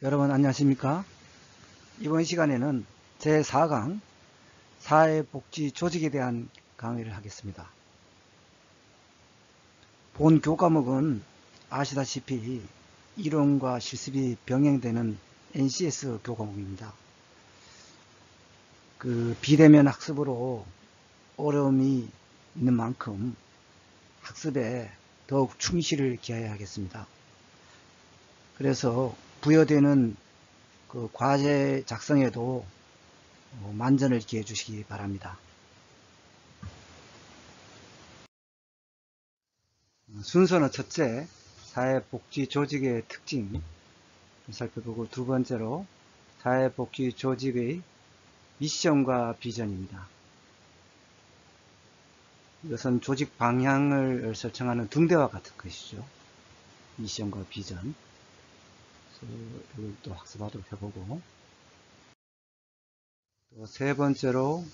여러분 안녕하십니까? 이번 시간에는 제4강 사회복지 조직에 대한 강의를 하겠습니다. 본 교과목은 아시다시피 이론과 실습이 병행되는 NCS 교과목입니다. 비대면 학습으로 어려움이 있는 만큼 학습에 더욱 충실을 기해야 하겠습니다. 그래서 부여되는 과제 작성에도 만전을 기해 주시기 바랍니다. 순서는 첫째, 사회복지 조직의 특징 살펴보고, 두 번째로 사회복지 조직의 미션과 비전입니다. 이것은 조직 방향을 설정하는 등대와 같은 것이죠. 미션과 비전. 이걸 또 학습하도록 해보고, 또 세 번째로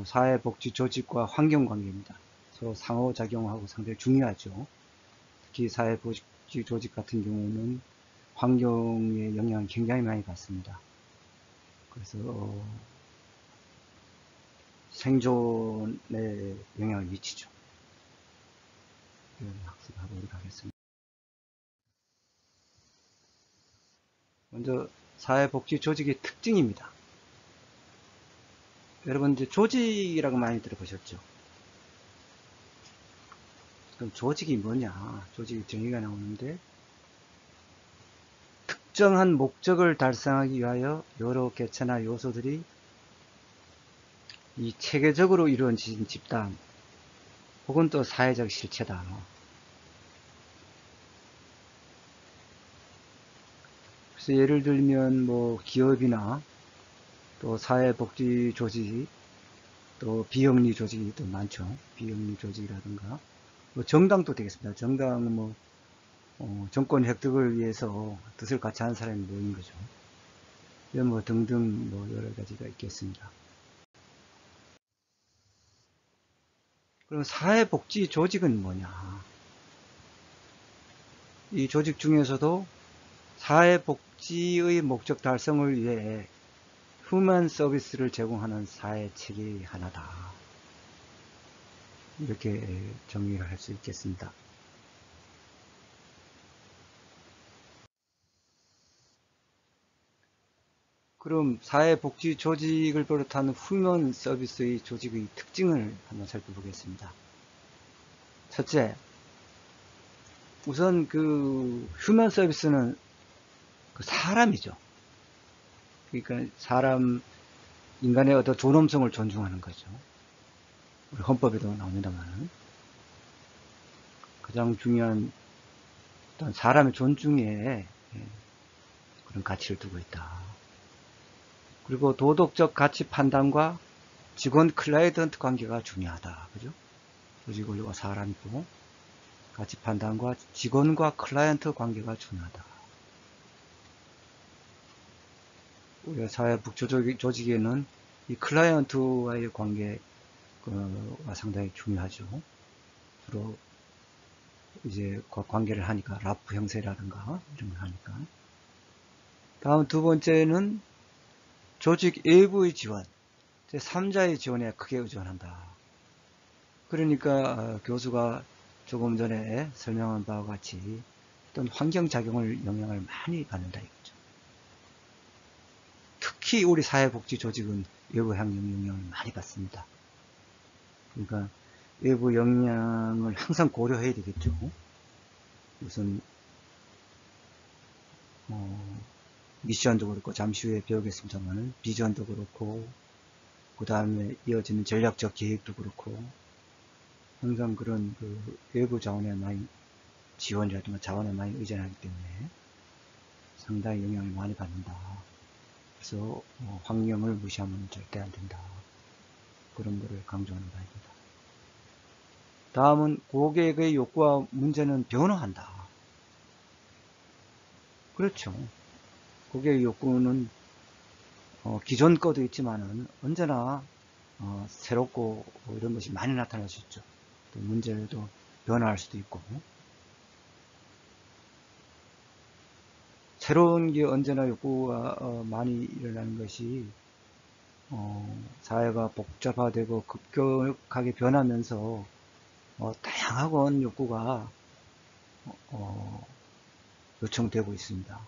사회복지 조직과 환경관계입니다. 서로 상호작용하고 상당히 중요하죠. 특히 사회복지 조직 같은 경우는 환경의 영향을 굉장히 많이 받습니다. 그래서 생존에 영향을 미치죠. 학습하도록 하겠습니다. 먼저 사회복지 조직의 특징입니다. 여러분 이제 조직이라고 많이 들어보셨죠? 그럼 조직이 뭐냐? 조직의 정의가 나오는데, 특정한 목적을 달성하기 위하여 여러 개체나 요소들이 이 체계적으로 이루어진 집단 혹은 또 사회적 실체다. 그래서 예를 들면 뭐 기업이나 또 사회복지 조직, 또 비영리 조직이 또 많죠. 비영리 조직이라든가 뭐 정당도 되겠습니다. 정당은 뭐 정권 획득을 위해서 뜻을 같이 하는 사람이 모인 거죠. 이런 뭐 등등 뭐 여러 가지가 있겠습니다. 그럼 사회복지 조직은 뭐냐? 이 조직 중에서도 사회복지의 목적 달성을 위해 휴먼 서비스를 제공하는 사회 체계의 하나다. 이렇게 정의를 할 수 있겠습니다. 그럼 사회복지 조직을 비롯한 휴먼 서비스의 조직의 특징을 한번 살펴보겠습니다. 첫째, 우선 휴먼 서비스는 사람이죠. 그러니까 인간의 어떤 존엄성을 존중하는 거죠. 우리 헌법에도 나옵니다만, 가장 중요한 어떤 사람의 존중에 그런 가치를 두고 있다. 그리고 도덕적 가치 판단과 직원 클라이언트 관계가 중요하다. 그죠? 조직 원리가 사람이고, 가치 판단과 직원과 클라이언트 관계가 중요하다. 우리가 사회복지 조직에는 이 클라이언트와의 관계가 상당히 중요하죠. 주로 이제 관계를 하니까 라프 형태라든가 이런 걸 하니까. 다음 두 번째는 조직 외부의 지원, 제3자의 지원에 크게 의존한다. 그러니까 교수가 조금 전에 설명한 바와 같이 어떤 환경작용을 영향을 많이 받는다 이거죠. 특히 우리 사회복지 조직은 외부 환경 영향을 많이 받습니다. 그러니까 외부 영향을 항상 고려해야 되겠죠. 우선 미션도 그렇고 잠시 후에 배우겠습니다만 비전도 그렇고 그 다음에 이어지는 전략적 계획도 그렇고 항상 그런 외부 자원에 많이 지원이라든가 자원에 많이 의존하기 때문에 상당히 영향을 많이 받는다. 그래서 환경을 무시하면 절대 안 된다. 그런 거를 강조하는 바입니다. 다음은 고객의 욕구와 문제는 변화한다. 그렇죠. 고객의 욕구는 기존 거도 있지만은 언제나 새롭고 이런 것이 많이 나타날 수 있죠. 또 문제도 변화할 수도 있고. 새로운 게 언제나 욕구가 많이 일어나는 것이 사회가 복잡화되고 급격하게 변하면서 다양한 욕구가 요청되고 있습니다.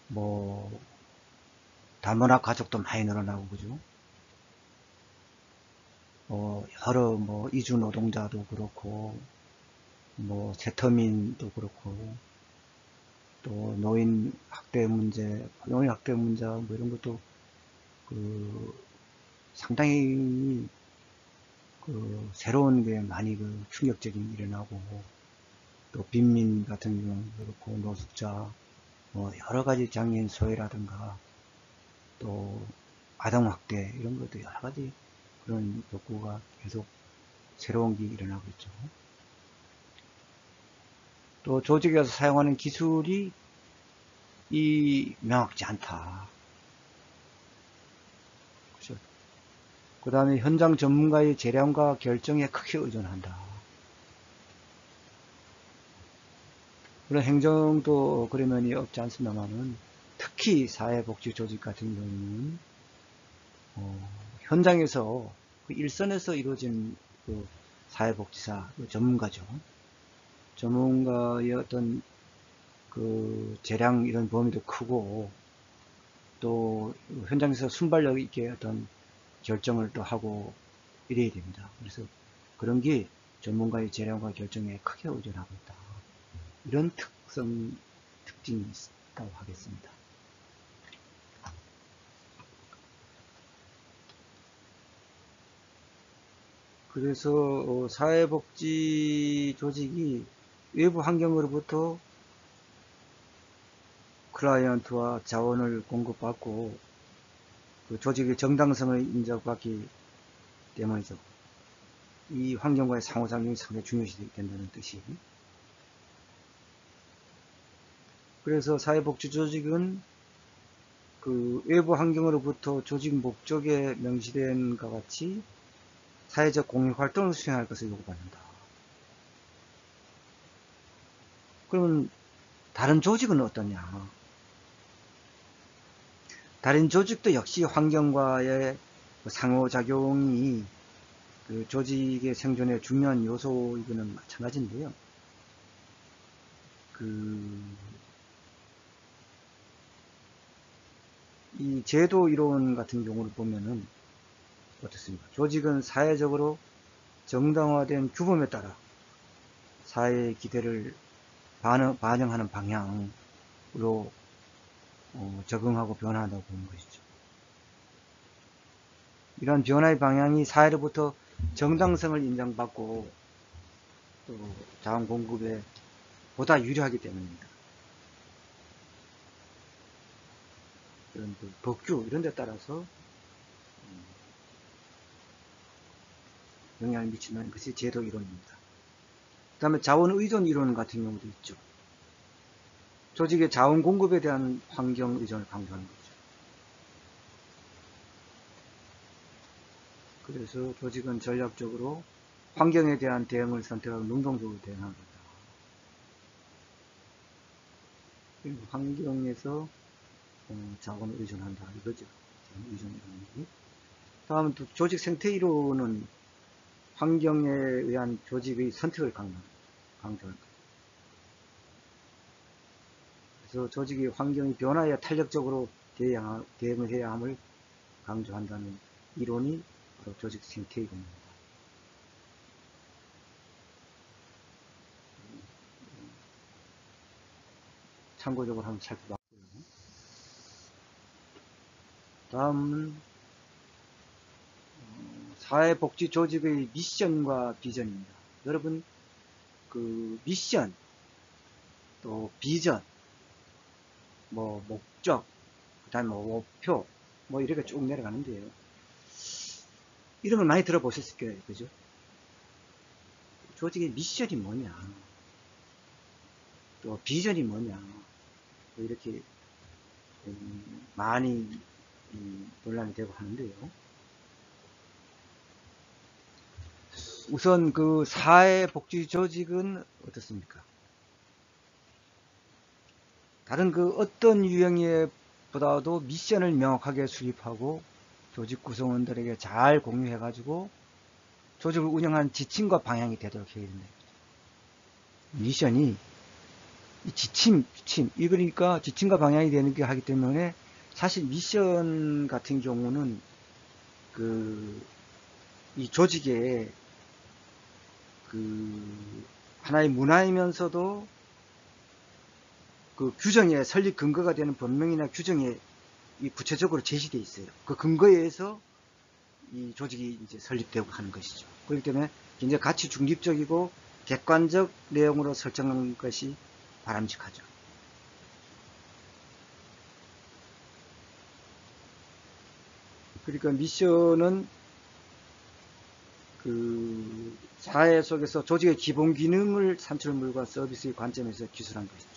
뭐 다문화 가족도 많이 늘어나고 그죠? 여러 이주 노동자도 그렇고 세터민도 그렇고 또 노인 학대 문제, 이런 것도 상당히 새로운 게 많이 충격적인 일어나고 또 빈민 같은 경우는 그렇고 노숙자 여러 가지 장애인 소외라든가 또 아동 학대 이런 것도 여러 가지 그런 욕구가 계속 새로운 게 일어나고 있죠. 또 조직에서 사용하는 기술이 명확지 않다. 그렇죠? 그 다음에 현장 전문가의 재량과 결정에 크게 의존한다. 물론 행정도 그런 면이 없지 않습니다만은 특히 사회복지 조직 같은 경우는 현장에서 일선에서 이루어진 사회복지사 전문가죠. 전문가의 어떤 재량 이런 범위도 크고 또 현장에서 순발력 있게 어떤 결정을 또 하고 이래야 됩니다. 그래서 그런 게 전문가의 재량과 결정에 크게 의존하고 있다. 이런 특징이 있다고 하겠습니다. 그래서 사회복지 조직이 외부 환경으로부터 클라이언트와 자원을 공급받고 조직의 정당성을 인정받기 때문이죠. 이 환경과의 상호작용이 상당히 중요시 된다는 뜻이. 그래서 사회복지 조직은 외부 환경으로부터 조직 목적에 명시된 것 같이 사회적 공익활동을 수행할 것을 요구받는다. 그러면 다른 조직은 어떠냐? 다른 조직도 역시 환경과의 상호작용이 조직의 생존에 중요한 요소이고는 마찬가지인데요. 이 제도 이론 같은 경우를 보면은 어떻습니까? 조직은 사회적으로 정당화된 규범에 따라 사회의 기대를 반영하는 방향으로 적응하고 변화한다고 보는 것이죠. 이런 변화의 방향이 사회로부터 정당성을 인정받고 또 자원 공급에 보다 유리하기 때문입니다. 이런 법규 이런 데 따라서 영향을 미치는 것이 제도 이론입니다. 그 다음에 자원 의존 이론 같은 경우도 있죠. 조직의 자원 공급에 대한 환경 의존을 강조하는 거죠. 그래서 조직은 전략적으로 환경에 대한 대응을 선택하고 능동적으로 대응하는 거다. 환경에서 자원을 의존한다 이거죠. 의존 이론이. 다음은 또 조직 생태 이론은 환경에 의한 조직의 선택을 강조합니다. 그래서 조직이 환경의 변화에 탄력적으로 대응을 해야 함을 강조한다는 이론이 바로 조직 생태 이론입니다. 참고적으로 한번 살펴봤고요. 다음은 사회복지 조직의 미션과 비전입니다. 여러분 미션 또 비전 목적 그 다음에 목표 이렇게 쭉 내려가는데요. 이런 걸 많이 들어보셨을 거예요. 그죠? 조직의 미션이 뭐냐 또 비전이 뭐냐 이렇게 많이 논란이 되고 하는데요. 우선 사회복지 조직은 어떻습니까? 다른 그 어떤 유형에 보다도 미션을 명확하게 수립하고 조직 구성원들에게 잘 공유해 가지고 조직을 운영하는 지침과 방향이 되도록 해야 된다. 미션이 지침, 그러니까 지침과 방향이 되는 게 하기 때문에 사실 미션 같은 경우는 이 조직의 하나의 문화이면서도 그 규정의 설립 근거가 되는 법령이나 규정에 구체적으로 제시되어 있어요. 그 근거에 의해서 이 조직이 이제 설립되고 하는 것이죠. 그렇기 때문에 굉장히 가치 중립적이고 객관적 내용으로 설정한 것이 바람직하죠. 그러니까 미션은 사회 속에서 조직의 기본 기능을 산출물과 서비스의 관점에서 기술한 것이죠.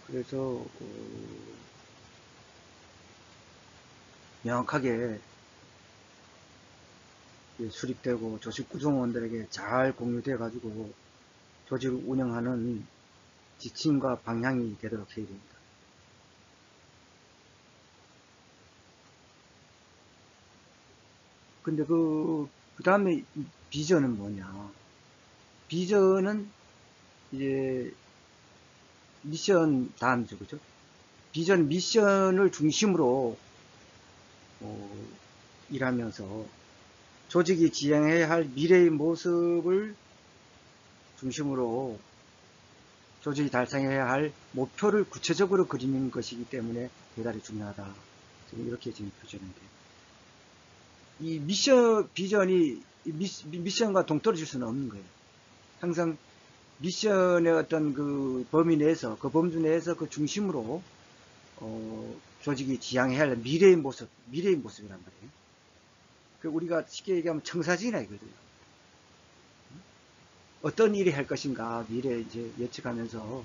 그래서 명확하게 수립되고 조직 구성원들에게 잘 공유돼 가지고 조직을 운영하는 지침과 방향이 되도록 해야 됩니다. 근데 그 다음에 비전은 뭐냐? 비전은 이제 미션 다음이죠, 그죠? 비전 미션을 중심으로 일하면서 조직이 지향해야 할 미래의 모습을 중심으로 조직이 달성해야 할 목표를 구체적으로 그리는 것이기 때문에 대단히 중요하다. 이렇게 지금 표현했는데, 이 미션 비전이 미션과 동떨어질 수는 없는 거예요. 항상 미션의 어떤 그 범위 내에서, 그 범주 내에서 그 중심으로 조직이 지향해야 할 미래의 모습이란 말이에요. 우리가 쉽게 얘기하면 청사진이라 이거죠. 어떤 일이 할 것인가 미래에 이제 예측하면서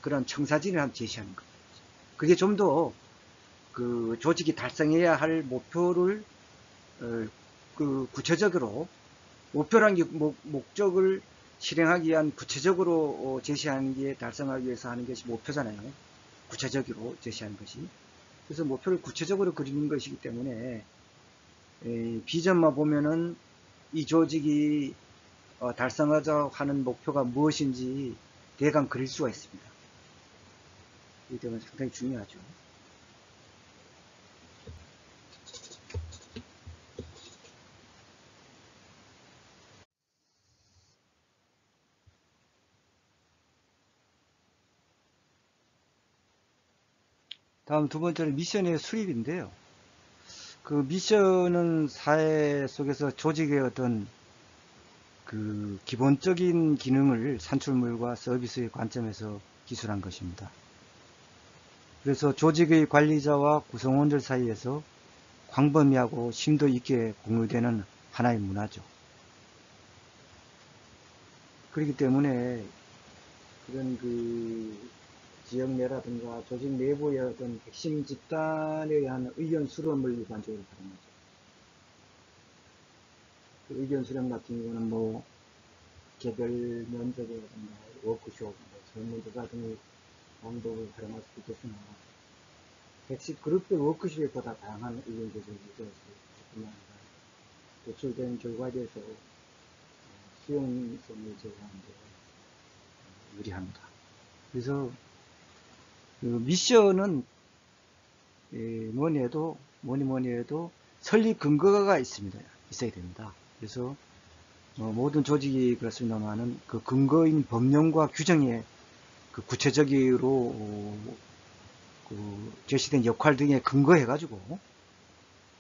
그런 청사진을 한번 제시하는 거죠. 그게 좀 더 그 조직이 달성해야 할 목표를 구체적으로 목표란 게 목적을 실행하기 위한 구체적으로 제시하는 게 달성하기 위해서 하는 것이 목표잖아요. 구체적으로 제시하는 것이. 그래서 목표를 구체적으로 그리는 것이기 때문에 비전만 보면은 이 조직이 달성하자 하는 목표가 무엇인지 대강 그릴 수가 있습니다. 이 점은 상당히 중요하죠. 다음 두 번째는 미션의 수립인데요. 그 미션은 사회 속에서 조직의 어떤 그 기본적인 기능을 산출물과 서비스의 관점에서 기술한 것입니다. 그래서 조직의 관리자와 구성원들 사이에서 광범위하고 심도 있게 공유되는 하나의 문화죠. 그렇기 때문에 그런 지역 내라든가 조직 내부의 어떤 핵심 집단에 의한 의견 수렴을 일반적으로 활용하죠. 그 의견 수렴 같은 경우는 개별 면접이라든가 워크숍, 설문조사 등의 방법을 활용할 수 있겠으나 핵심 그룹별 워크숍에 보다 다양한 의견 조정이 이루어질 뿐만 아니라 도출된 결과에 대해서 수용성을 제고하는 데 유리합니다. 그래서 미션은 뭐니 해도 설립 근거가 있어야 됩니다. 그래서 모든 조직이 그렇습니다만은 그 근거인 법령과 규정에 구체적으로 제시된 역할 등에 근거해 가지고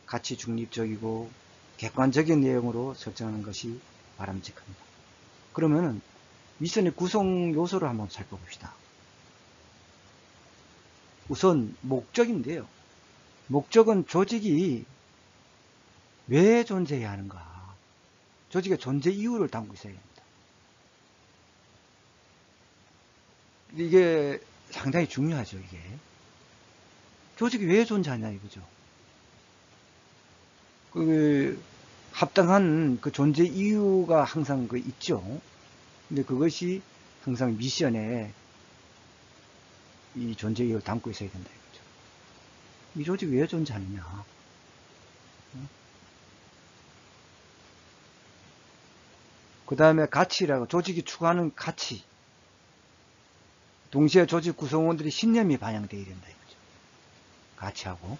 가치 중립적이고 객관적인 내용으로 설정하는 것이 바람직합니다. 그러면은 미션의 구성 요소를 한번 살펴봅시다. 우선 목적인데요. 목적은 조직이 왜 존재해야 하는가, 조직의 존재 이유를 담고 있어야 합니다. 이게 상당히 중요하죠. 이게 조직이 왜 존재하냐 이거죠. 합당한 그 존재 이유가 항상 그 있죠. 근데 그것이 항상 미션에 이 존재 이유를 담고 있어야 된다 이거죠. 이 조직이 왜 존재하느냐. 그 다음에 가치라고, 조직이 추구하는 가치. 동시에 조직 구성원들이 신념이 반영되어야 된다 이거죠. 가치하고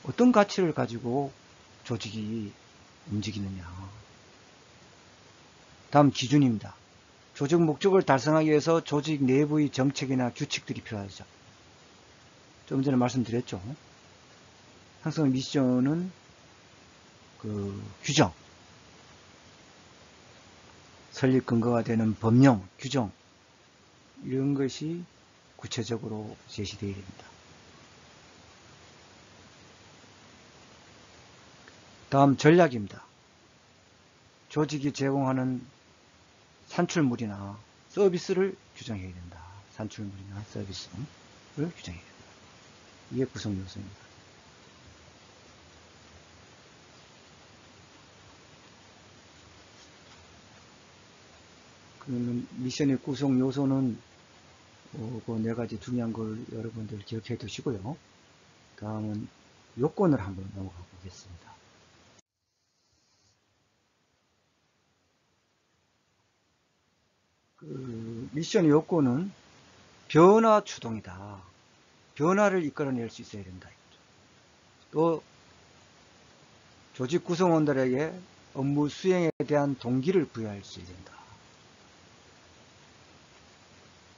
어떤 가치를 가지고 조직이 움직이느냐. 다음 기준입니다. 조직 목적을 달성하기 위해서 조직 내부의 정책이나 규칙들이 필요하죠. 좀 전에 말씀드렸죠. 항상 미션은 그 규정, 설립 근거가 되는 법령, 규정 이런 것이 구체적으로 제시되어야 됩니다. 다음 전략입니다. 조직이 제공하는 산출물이나 서비스를 규정해야 된다. 산출물이나 서비스를 규정해야 된다. 이게 구성 요소입니다. 그러면 미션의 구성 요소는 그 네 가지 중요한 걸 여러분들 기억해 두시고요. 다음은 요건을 한번 넘어가 보겠습니다. 그 미션의 요건은 변화 추동이다. 변화를 이끌어낼 수 있어야 된다. 또 조직 구성원들에게 업무 수행에 대한 동기를 부여할 수 있어야 된다.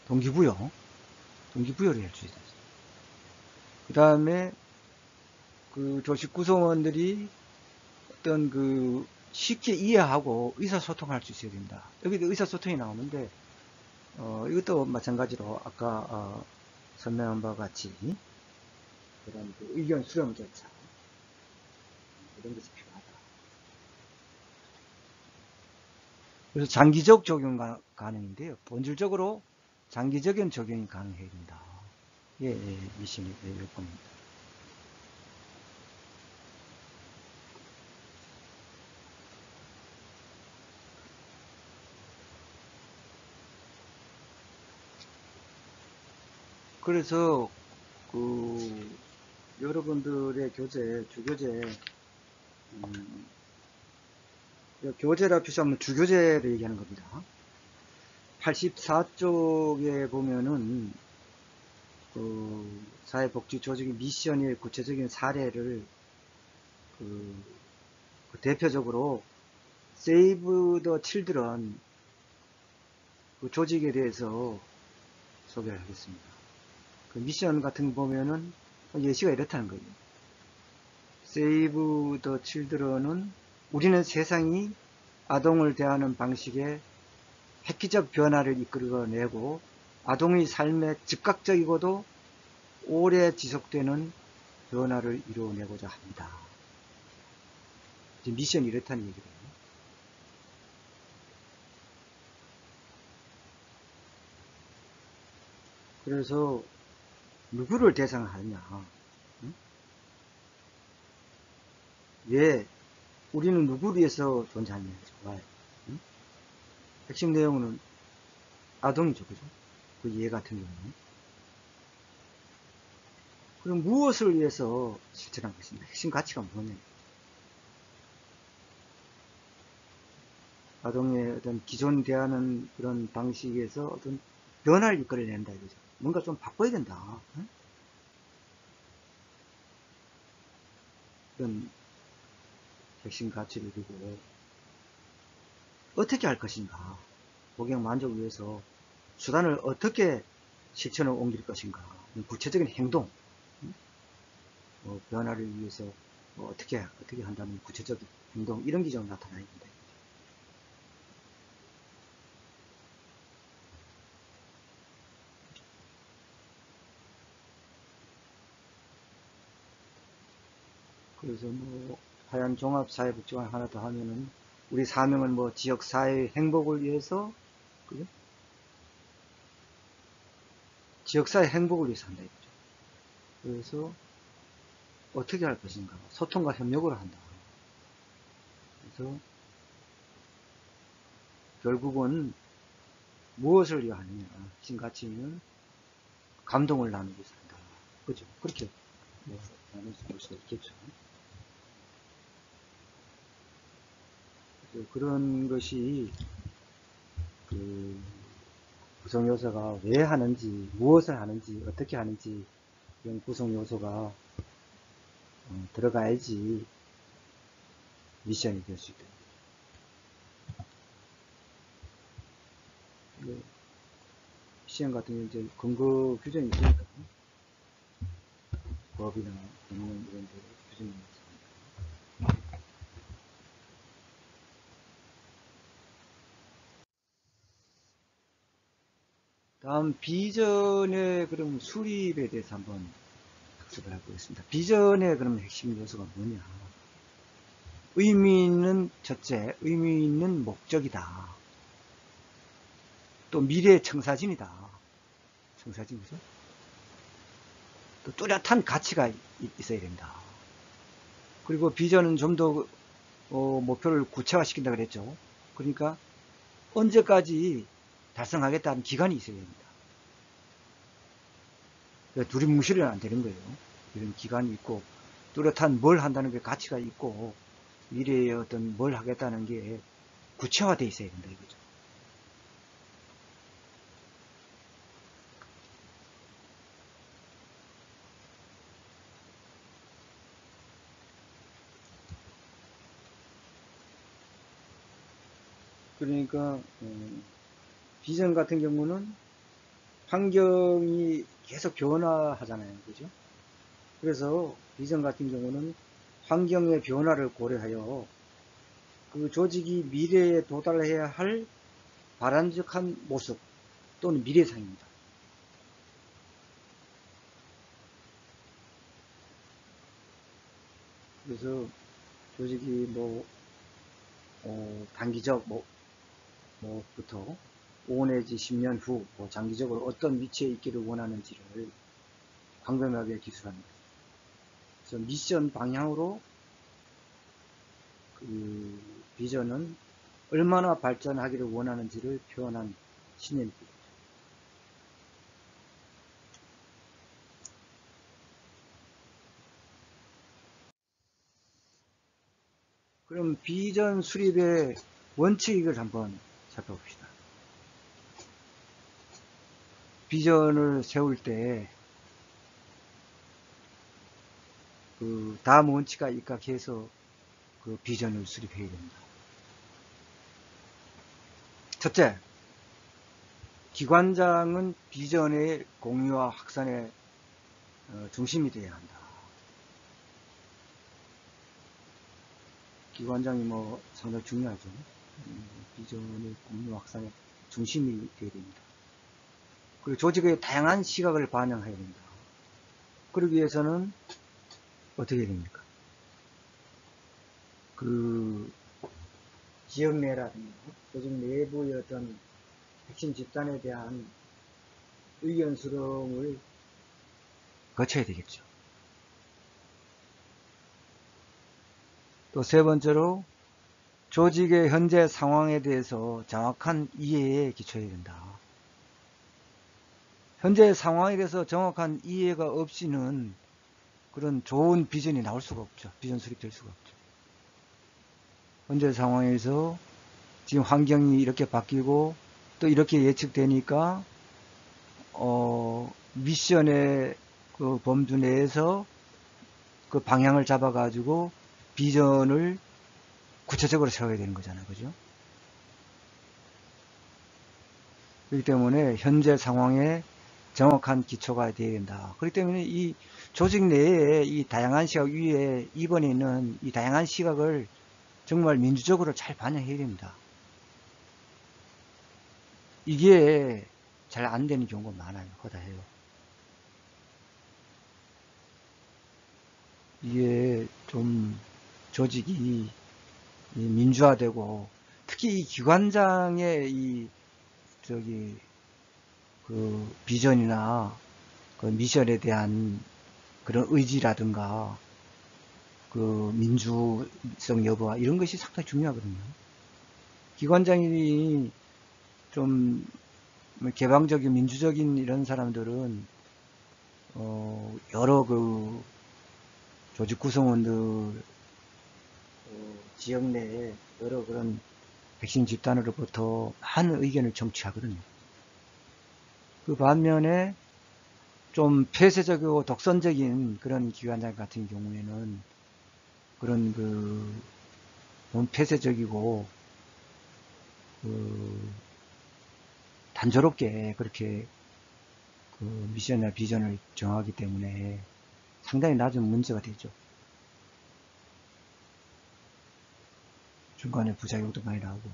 동기부여를 할 수 있다. 그 다음에 그 조직 구성원들이 어떤 그 쉽게 이해하고 의사소통할 수 있어야 된다. 여기도 의사소통이 나오는데 이것도 마찬가지로 아까 설명한 바와 같이 그런 그 의견 수렴 절차 이런 것이 필요하다. 그래서 장기적 적용 가능인데요. 본질적으로 장기적인 적용이 가능해야 된다. 예, 미션의 요건입니다. 그래서 그 여러분들의 교재, 주교재, 교재라 표시하면 주교재를 얘기하는 겁니다. 84쪽에 보면은 그 사회복지조직의 미션의 구체적인 사례를 그 대표적으로 Save the Children 그 조직에 대해서 소개를 하겠습니다. 그 미션 같은 거 보면은 예시가 이렇다는 거예요. Save the Children은 우리는 세상이 아동을 대하는 방식에 획기적 변화를 이끌어내고 아동의 삶에 즉각적이고도 오래 지속되는 변화를 이루어내고자 합니다. 미션이 이렇다는 얘기거든요. 그래서 누구를 대상하느냐? 응? 왜 우리는 누구를 위해서 존재하느냐? 응? 핵심 내용은 아동이죠, 그죠? 그 예 같은 경우는. 그럼 무엇을 위해서 실천한 것입니다. 핵심 가치가 뭐냐? 아동의 어떤 기존 대하는 그런 방식에서 어떤 변화를 이끌어낸다 이거죠. 뭔가 좀 바꿔야 된다. 응? 그런 핵심 가치를 두고 어떻게 할 것인가? 고객 만족을 위해서 수단을 어떻게 실천을 옮길 것인가? 구체적인 행동, 변화를 위해서 어떻게 한다는 구체적인 행동 이런 게 좀 나타나야 된다. 그래서 뭐 하얀 종합사회복지관 하나 더 하면은 우리 사명은 뭐 지역사회 행복을 위해서 그죠? 지역사회 행복을 위해서 한다 이거죠. 그래서 어떻게 할 것인가? 소통과 협력을 한다. 그래서 결국은 무엇을 위하느냐. 희생가치는 감동을 나누기 위해서다. 그죠? 그렇게 나눌 수가 있겠죠. 그런 것이 그 구성 요소가 왜 하는지, 무엇을 하는지, 어떻게 하는지 이런 구성 요소가 들어가야지 미션이 될 수 있다. 미션 같은 경우 이제 근거 규정이 있으니까 법이나 법령 이런 데 규정이 있습니다. 다음 비전의 그럼 수립에 대해서 한번 학습을 해보겠습니다. 비전의 그럼 핵심 요소가 뭐냐? 의미 있는 첫째, 의미 있는 목적이다. 또 미래의 청사진이다. 청사진이죠. 또 뚜렷한 가치가 있어야 된다. 그리고 비전은 좀 더 목표를 구체화시킨다 그랬죠. 그러니까 언제까지 달성하겠다는 기간이 있어야 됩니다. 두리뭉실은 안 되는 거예요. 이런 기간이 있고 뚜렷한 뭘 한다는 게 가치가 있고 미래에 어떤 뭘 하겠다는 게 구체화되어 있어야 된다 이거죠. 그러니까 비전 같은 경우는 환경이 계속 변화하잖아요. 그죠? 그래서 비전 같은 경우는 환경의 변화를 고려하여 그 조직이 미래에 도달해야 할 바람직한 모습 또는 미래상입니다. 그래서 조직이 단기적 부터 5 내지 10년 후 장기적으로 어떤 위치에 있기를 원하는지를 광범위하게 기술합니다. 그래서 미션 방향으로 그 비전은 얼마나 발전하기를 원하는지를 표현한 신념입니다. 그럼 비전 수립의 원칙을 한번 살펴봅시다. 비전을 세울 때 그 다음 원칙과 입각해서 그 비전을 수립해야 됩니다. 첫째, 기관장은 비전의 공유와 확산의 중심이 되어야 한다. 기관장이 상당히 중요하죠. 비전의 공유와 확산의 중심이 되어야 됩니다. 그리고 조직의 다양한 시각을 반영해야 됩니다. 그러기 위해서는 어떻게 됩니까? 그 지역 내라든가 조직 내부의 어떤 핵심 집단에 대한 의견 수렴을 거쳐야 되겠죠. 또 세 번째로 조직의 현재 상황에 대해서 정확한 이해에 기초해야 된다. 현재 상황에 대해서 정확한 이해가 없이는 그런 좋은 비전이 나올 수가 없죠. 비전 수립될 수가 없죠. 현재 상황에서 지금 환경이 이렇게 바뀌고 또 이렇게 예측되니까 미션의 그 범주 내에서 그 방향을 잡아 가지고 비전을 구체적으로 세워야 되는 거잖아요. 그죠? 그렇기 때문에 현재 상황에 정확한 기초가 되어야 된다. 그렇기 때문에 이 조직 내에 이 다양한 시각 위에 2번에 있는 이 다양한 시각을 정말 민주적으로 잘 반영해야 됩니다. 이게 잘 안 되는 경우가 많아요. 허다해요. 이게 좀 조직이 민주화되고 특히 이 기관장의 그 비전이나 그 미션에 대한 그런 의지라든가 그 민주성 여부와 이런 것이 상당히 중요하거든요. 기관장이 좀 개방적인 민주적인 이런 사람들은 여러 그 조직 구성원들 지역 내에 여러 그런 백신 집단으로부터 많은 의견을 청취하거든요. 그 반면에 좀 폐쇄적이고 독선적인 그런 기관장 같은 경우에는 그런 너무 폐쇄적이고 단조롭게 그렇게 미션이나 비전을 정하기 때문에 상당히 낮은 문제가 되죠. 중간에 부작용도 많이 나오고.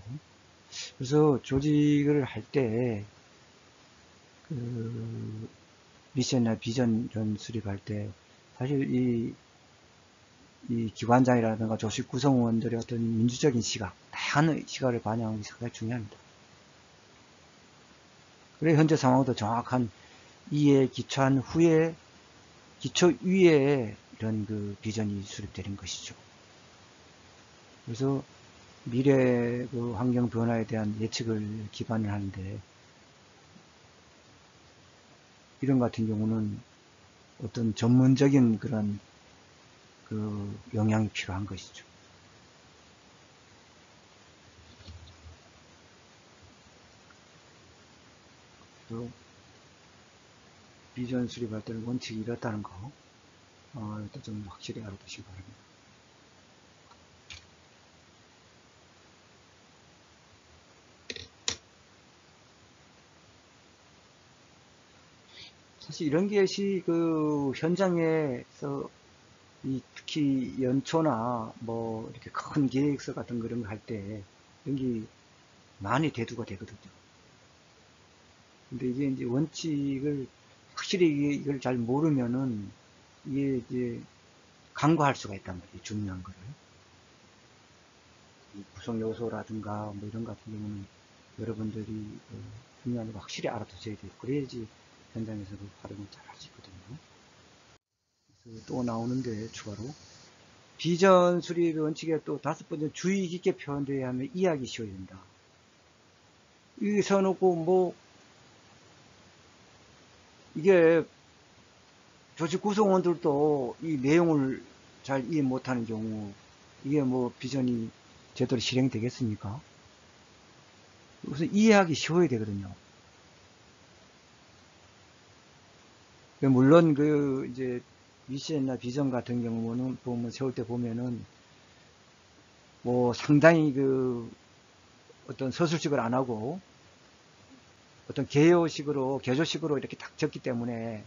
그래서 조직을 할 때 미션이나 비전 이런 수립할 때 사실 이 기관장이라든가 조직 구성원들의 어떤 민주적인 시각, 다양한 시각을 반영하는 게 상당히 중요합니다. 그래 현재 상황도 정확한 이에 기초한 후에 기초 위에 이런 비전이 수립되는 것이죠. 그래서 미래 환경 변화에 대한 예측을 기반을 하는데 이런 같은 경우는 어떤 전문적인 그런 영향이 필요한 것이죠. 또 비전 수립할 때는 원칙이 이렇다는 거 일단 좀 확실히 알아두시기 바랍니다. 사실 이런 것이 현장에서 특히 연초나 뭐 이렇게 큰 계획서 같은 그런 거 할 때 이런 게 많이 대두가 되거든요. 근데 이게 이제 원칙을 확실히 이걸 잘 모르면은 이게 이제 간과할 수가 있단 말이에요. 중요한 거를. 구성 요소라든가 뭐 이런 같은 경우는 여러분들이 중요한 거 확실히 알아두셔야 돼요. 그래야지 현장에서 활용을 잘 할 수 있거든요. 그래서 또 나오는데 추가로 비전 수립의 원칙에 또 5번째 주의 깊게 표현되어야 하면 이해하기 쉬워야 된다. 이게 써놓고 뭐 이게 조직 구성원들도 이 내용을 잘 이해 못하는 경우 이게 뭐 비전이 제대로 실행되겠습니까? 그래서 이해하기 쉬워야 되거든요. 물론 이제 미션이나 비전 같은 경우는 세울 때 보면은 뭐 상당히 어떤 서술식을 안 하고 어떤 개요식으로 개조식으로 이렇게 딱 적기 때문에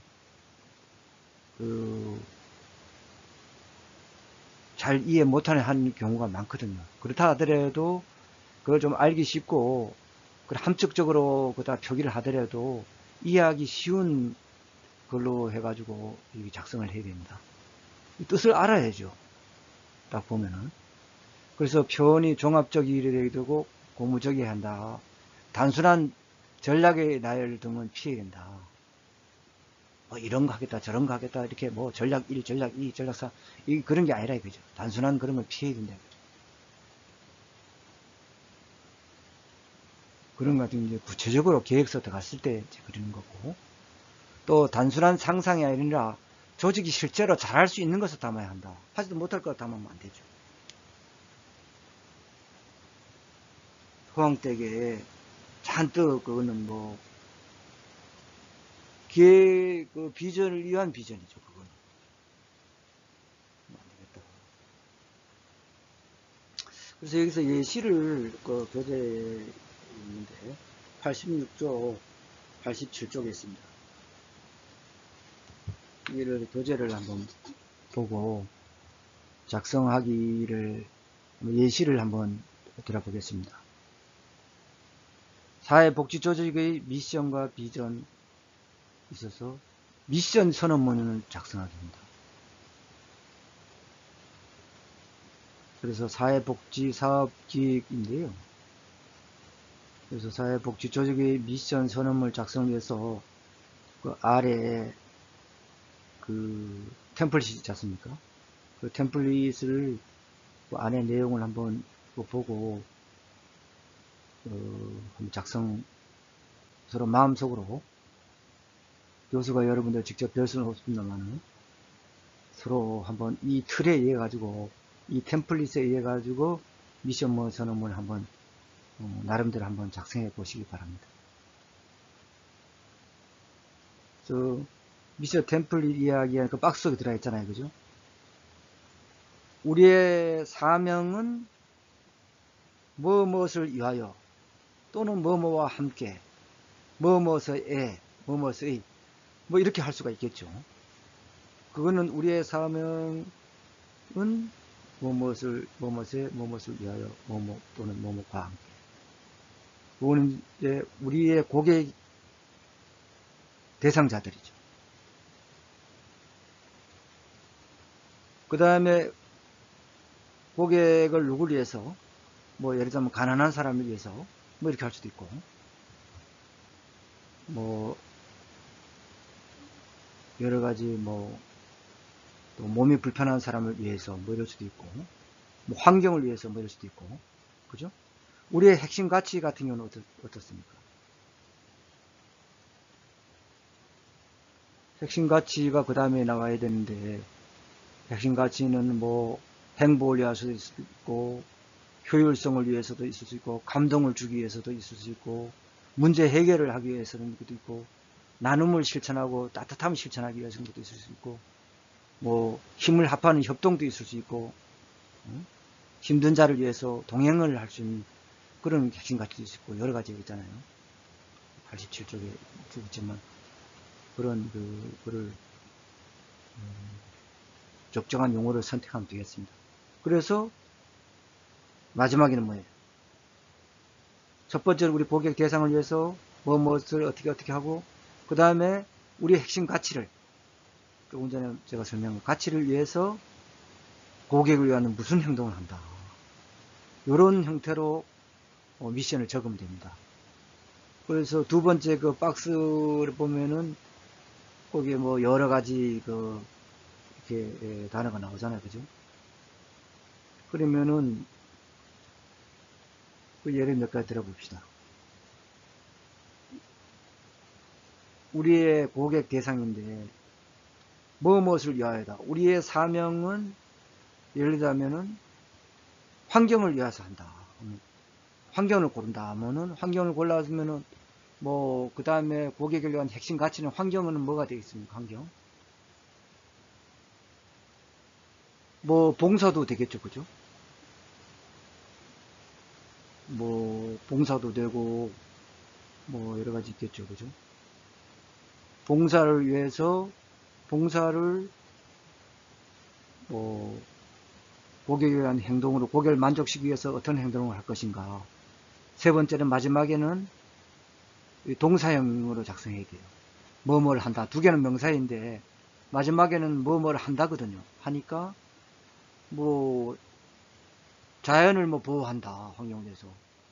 잘 이해 못하는 경우가 많거든요. 그렇다 하더라도 그걸 좀 알기 쉽고 함축적으로 그다 표기를 하더라도 이해하기 쉬운 걸로 해가지고 작성을 해야 됩니다. 뜻을 알아야죠. 딱 보면은. 그래서 표현이 종합적이어야 되고 고무적이어야 한다. 단순한 전략의 나열 등은 피해야 된다. 뭐 이런 거 하겠다 저런 거 하겠다 이렇게 뭐 전략 1 전략 2 전략 3 그런 게 아니라 이거죠. 단순한 그런 걸 피해야 된다. 그런 거 같은 이제 구체적으로 계획서 들어갔을 때 이제 그리는 거고 또 단순한 상상이 아니라 조직이 실제로 잘할 수 있는 것을 담아야 한다. 하지도 못할 것 담으면 안 되죠. 호황되게 잔뜩 그거는 뭐 기획 비전을 위한 비전이죠. 그거는 안 되겠다. 그래서 여기서 예시를 교재에 있는데 86조 87쪽에 있습니다. 이를 교재를 한번 보고 작성하기를 예시를 한번 들어보겠습니다. 사회복지조직의 미션과 비전 있어서 미션 선언문을 작성하기입니다. 그래서 사회복지 사업기획인데요. 그래서 사회복지조직의 미션 선언문을 작성해서 아래에 템플릿이 있지 않습니까? 그 템플릿을 그 안에 내용을 한번 보고 한번 서로 마음속으로 교수가 여러분들 직접 뵐 수는 없습니다만 서로 한번 이 틀에 의해 가지고 이 템플릿에 의해 가지고 미션 선언문을 한번 나름대로 한번 작성해 보시기 바랍니다. 저 미션 템플릿 이야기하는 그 박스 속에 들어 있잖아요, 그죠? 우리의 사명은 무엇을 위하여 또는 뭐뭐와 함께 무엇의 뭐 이렇게 할 수가 있겠죠. 그거는 우리의 사명은 무엇을 위하여 뭐뭐 또는 뭐뭐과 함께. 그거는 이제 우리의 고객 대상자들이죠. 그 다음에 고객을 누구를 위해서 뭐 예를 들면 가난한 사람을 위해서 뭐 이렇게 할 수도 있고 뭐 여러 가지 뭐 또 몸이 불편한 사람을 위해서 뭐 이럴 수도 있고 뭐 환경을 위해서 뭐 이럴 수도 있고 그죠? 우리의 핵심 가치 같은 경우는 어떻습니까? 핵심 가치가 그 다음에 나와야 되는데 핵심 가치는 뭐 행복을 위해서도 있을 수 있고 효율성을 위해서도 있을 수 있고 감동을 주기 위해서도 있을 수 있고 문제 해결을 하기 위해서는 것도 있고 나눔을 실천하고 따뜻함을 실천하기 위해서는 것도 있을 수 있고 뭐 힘을 합하는 협동도 있을 수 있고 힘든 자를 위해서 동행을 할 수 있는 그런 핵심 가치도 있고 여러 가지가 있잖아요. 87쪽에 있지만 그런 그를 적정한 용어를 선택하면 되겠습니다. 그래서 마지막에는 뭐예요? 첫 번째로 우리 고객 대상을 위해서 무엇을 어떻게 하고 그 다음에 우리의 핵심 가치를 조금 전에 제가 설명한 가치를 위해서 고객을 위한 무슨 행동을 한다. 이런 형태로 미션을 적으면 됩니다. 그래서 두 번째 그 박스를 보면은 거기에 뭐 여러 가지 이렇게 단어가 나오잖아요. 그죠? 그러면은 그 예를 몇 가지 들어봅시다. 우리의 고객 대상인데 무엇을 위하여다. 우리의 사명은 예를 들자면은 환경을 위해서 한다. 환경을 고른다 하면은 환경을 골랐으면은 뭐 그 다음에 고객을 위한 핵심 가치는 환경은 뭐가 되겠습니까? 환경. 뭐 봉사도 되겠죠, 그죠? 뭐 봉사도 되고 뭐 여러 가지 있겠죠, 그죠? 봉사를 위해서 봉사를 뭐 고객에 대한 행동으로 고객을 만족시키기 위해서 어떤 행동을 할 것인가. 세 번째는 마지막에는 동사형으로 작성해야 돼요. 뭐뭐를 한다. 두 개는 명사인데 마지막에는 뭐뭐를 한다거든요. 하니까 뭐 자연을 뭐 보호한다. 환경을 위해서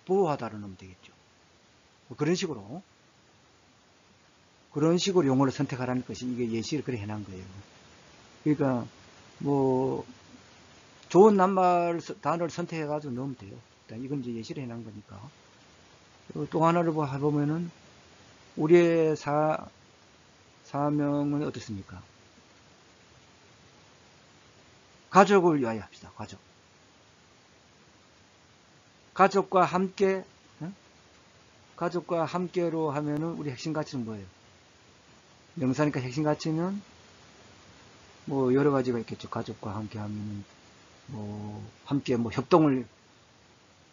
보호하다로 넣으면 되겠죠. 뭐 그런 식으로 용어를 선택하라는 것이 이게 예시를 그래 해놓은 거예요. 그러니까 뭐 좋은 단어를 선택해가지고 넣으면 돼요. 이건 이제 예시를 해놓은 거니까. 또 하나를 보면은 우리의 사명은 어떻습니까? 가족을 위하여 합시다. 가족과 함께 가족과 함께로 하면은 우리 핵심 가치는 뭐예요? 명사니까 핵심 가치는 뭐 여러 가지가 있겠죠. 가족과 함께 하면은 뭐 함께 뭐 협동을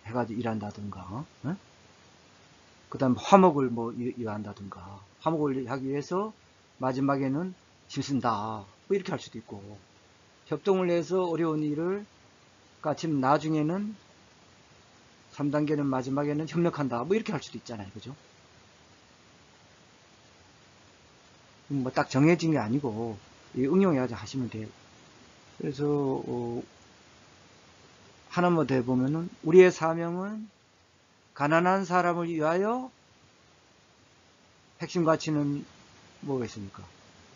해가지고 일한다든가, 그 다음 화목을 뭐 일한다든가, 화목을 하기 위해서 마지막에는 힘쓴다. 뭐 이렇게 할 수도 있고, 협동을 해서 어려운 일을 같이 나중에는 3단계는 마지막에는 협력한다. 뭐 이렇게 할 수도 있잖아요. 그죠? 뭐 딱 정해진 게 아니고 응용해가지고 하시면 돼요. 그래서 하나만 더 해보면은 우리의 사명은 가난한 사람을 위하여 핵심 가치는 뭐가 있습니까?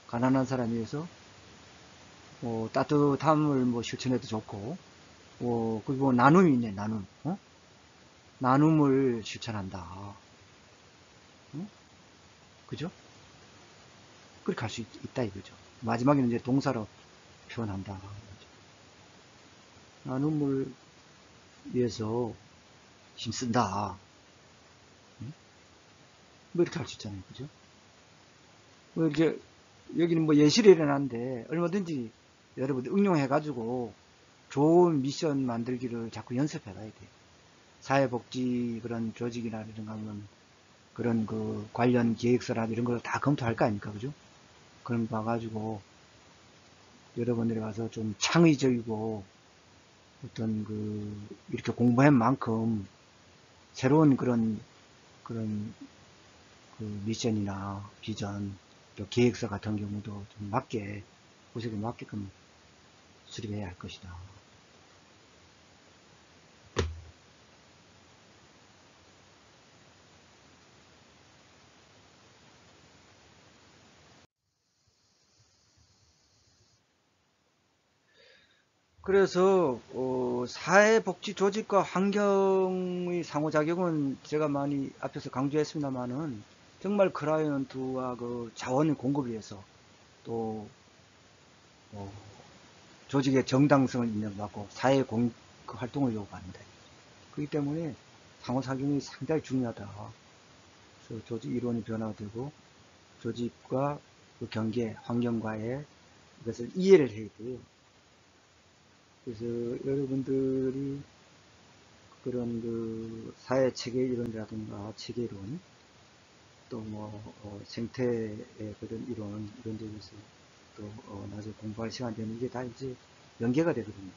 가난한 사람을 위해서 따뜻함을 뭐 실천해도 좋고, 그리고 뭐 나눔이 있네, 나눔. 나눔을 실천한다. 그죠? 그렇게 할 수 있다 이거죠. 마지막에는 이제 동사로 표현한다. 나눔을 위해서 힘쓴다. 뭐 이렇게 할 수 있잖아요. 그죠? 뭐 이렇게, 여기는 뭐 예시를 일어났는데, 얼마든지 여러분들 응용해가지고 좋은 미션 만들기를 자꾸 연습해 가야 돼요. 사회복지 그런 조직이나 이런 거 하면 그런 그 관련 기획서나 이런 걸 다 검토할 거 아닙니까? 그죠? 그럼 봐가지고 여러분들이 가서 좀 창의적이고 어떤 그 이렇게 공부한 만큼 새로운 그런 그 미션이나 비전 또 계획서 같은 경우도 좀 맞게 구색에 맞게끔 수립해야 할 것이다. 그래서 사회복지 조직과 환경의 상호작용은 제가 많이 앞에서 강조했습니다만은 정말 클라이언트와 그 자원 공급을 위해서 또 어, 조직의 정당성을 인정받고 사회 그 활동을 요구합니다. 그렇기 때문에 상호작용이 상당히 중요하다. 그래서 조직 이론이 변화되고 조직과 그 경계 환경과의 이것을 이해를 해야 돼요. 그래서 여러분들이 그런 그 사회 체계 이론이라든가 체계 이론 또 뭐 생태의 그런 이론 이런 데에서 또 나중에 공부할 시간 되면 이게 다 이제 연계가 되거든요.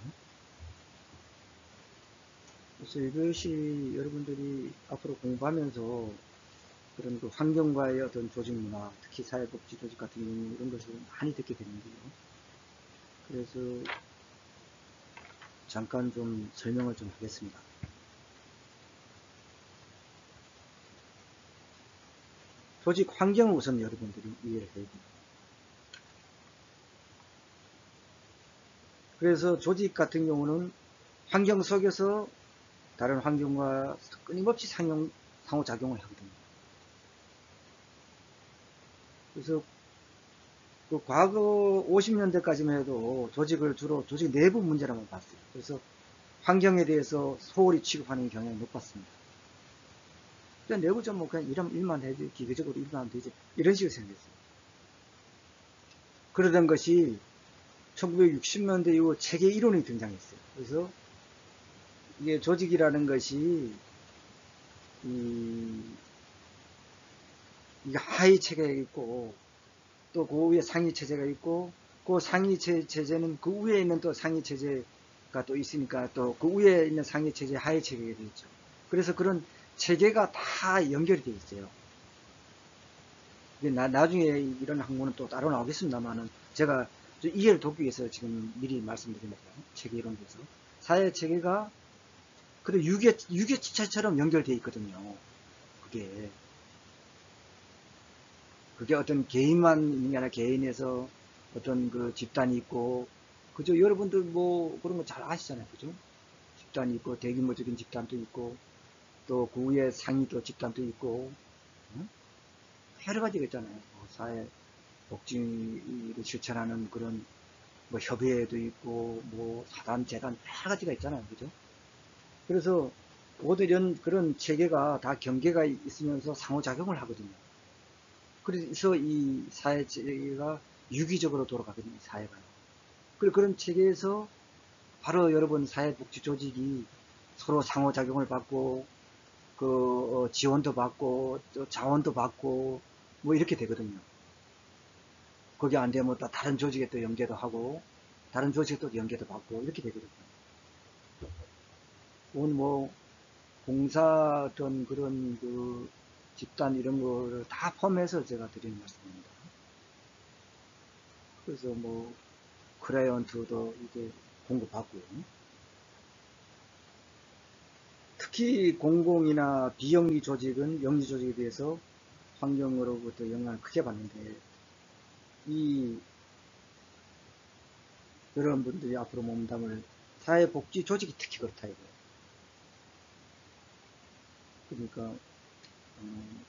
그래서 이것이 여러분들이 앞으로 공부하면서 그런 그 환경과의 어떤 조직 문화, 특히 사회복지 조직 같은 경우 이런 것을 많이 듣게 되는데요. 그래서 잠깐 좀 설명을 좀 하겠습니다. 조직 환경을 우선 여러분들이 이해를 해야 됩니다. 그래서 조직 같은 경우는 환경 속에서 다른 환경과 끊임없이 상호작용을 하거든요. 그래서 그 과거 50년대까지만 해도 조직을 주로 조직 내부 문제라만 봤어요. 그래서 환경에 대해서 소홀히 취급하는 경향이 높았습니다. 그냥 내부적으로 그냥 일만 해도 기계적으로 일만 하면 되지. 이런 식으로 생겼어요. 그러던 것이 1960년대 이후 체계 이론이 등장했어요. 그래서 이게 조직이라는 것이 이게 하위 체계가 있고 또 그 위에 상위 체제가 있고 그 상위 체제는 그 위에 있는 또 상위 체제가 또 있으니까 또 그 위에 있는 상위 체제 하위 체계가 되어 있죠. 그래서 그런 체계가 다 연결이 되어 있어요. 나중에 이런 학문은 또 따로 나오겠습니다만은 제가 이해를 돕기 위해서 지금 미리 말씀드립니다. 체계 이론에서 사회 체계가 그래 유계체처럼 연결되어 있거든요. 그게 어떤 개인만 있는 게 아니라 개인에서 어떤 그 집단이 있고, 그죠? 여러분들 뭐 그런 거 잘 아시잖아요. 그죠? 집단이 있고, 대규모적인 집단도 있고, 또 그 위에 상위 또 집단도 있고, 응? 여러 가지가 있잖아요. 뭐 사회 복지를 실천하는 그런 뭐 협의회도 있고, 뭐 사단, 재단 여러 가지가 있잖아요. 그죠? 그래서 모든 이런 그런 체계가 다 경계가 있으면서 상호작용을 하거든요. 그래서 이 사회 체계가 유기적으로 돌아가거든요, 사회가. 그리고 그런 체계에서 바로 여러분 사회복지 조직이 서로 상호작용을 받고, 지원도 받고, 또 자원도 받고, 뭐 이렇게 되거든요. 거기 안 되면 또 다른 조직에 또 연계도 하고, 다른 조직에 또 연계도 받고, 이렇게 되거든요. 오늘 뭐, 봉사 어떤 그런 그 집단 이런 거를 다 포함해서 제가 드리는 말씀입니다. 그래서 뭐, 클라이언트도 이게 공급받고요. 특히 공공이나 비영리 조직은 영리 조직에 비해서 환경으로부터 영향을 크게 받는데 이 그런 분들이 앞으로 몸담을 사회복지 조직이 특히 그렇다 이거예요. 그러니까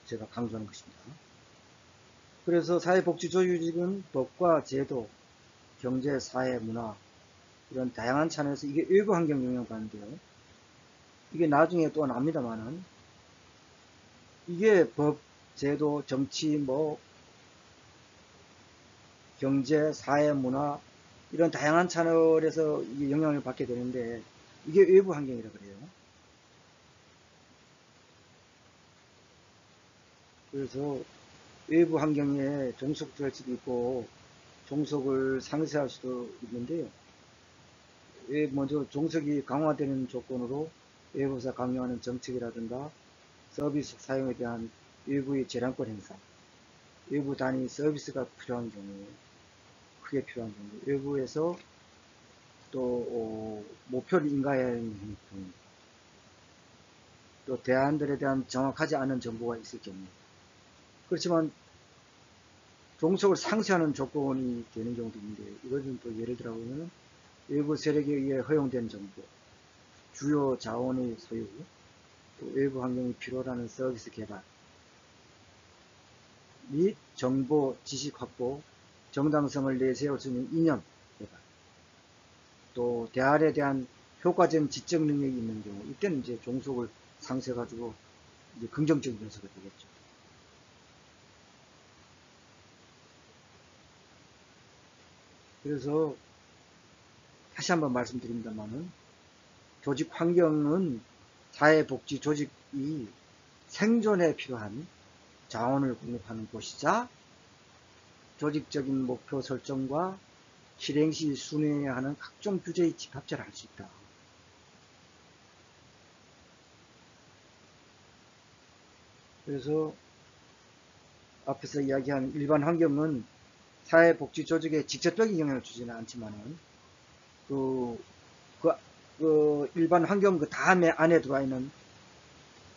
제가 강조하는 것입니다. 그래서 사회복지 조직은 법과 제도, 경제, 사회, 문화 이런 다양한 차원에서 이게 외부 환경 영향을 받는데요. 이게 나중에 또 납니다만은 이게 법, 제도, 정치, 뭐 경제, 사회, 문화 이런 다양한 채널에서 이게 영향을 받게 되는데 이게 외부 환경이라 그래요. 그래서 외부 환경에 종속될 수도 있고 종속을 상쇄할 수도 있는데요. 먼저 종속이 강화되는 조건으로 외부에서 강요하는 정책이라든가 서비스 사용에 대한 외부의 재량권 행사, 외부 단위 서비스가 필요한 경우, 크게 필요한 경우, 외부에서 또 목표를 인가해야 하는 경우, 또 대안들에 대한 정확하지 않은 정보가 있을 경우. 그렇지만 종속을 상쇄하는 조건이 되는 경우도 있는데 이것은 또 예를 들어 보면 외부 세력에 의해 허용된 정보, 주요 자원의 소유, 또 외부 환경이 필요로 하는 서비스 개발 및 정보 지식 확보, 정당성을 내세울 수 있는 이념 개발, 또 대안에 대한 효과적 지적 능력이 있는 경우 이때는 이제 종속을 상쇄해가지고 이제 긍정적인 요소가 되겠죠. 그래서 다시 한번 말씀드립니다만은 조직 환경은 사회복지 조직이 생존에 필요한 자원을 공급하는 곳이자 조직적인 목표 설정과 실행 시 순응해야 하는 각종 규제의 집합체를 할 수 있다. 그래서 앞에서 이야기한 일반 환경은 사회복지 조직에 직접적인 영향을 주지는 않지만은 그 일반 환경 그 다음에 안에 들어와 있는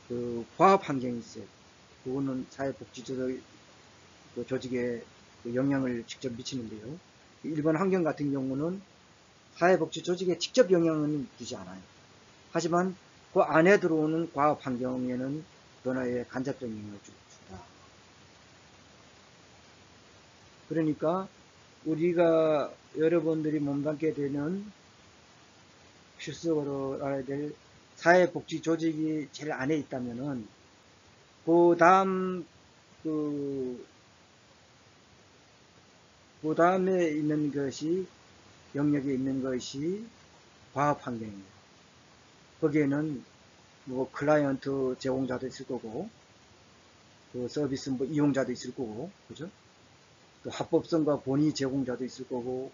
그 과업 환경이 있어요. 그거는 사회복지 그 조직에 그 영향을 직접 미치는데요. 일반 환경 같은 경우는 사회복지 조직에 직접 영향은 주지 않아요. 하지만 그 안에 들어오는 과업 환경에는 변화에 간접적 영향을 준다. 그러니까 우리가 여러분들이 몸담게 되는 필수적으로 알아야 될 사회복지 조직이 제일 안에 있다면은 그 다음 그 다음에 있는 것이 영역에 있는 것이 과업 환경입니다. 거기에는 뭐 클라이언트 제공자도 있을 거고 그 서비스 뭐 이용자도 있을 거고 그죠? 또 합법성과 본의 제공자도 있을 거고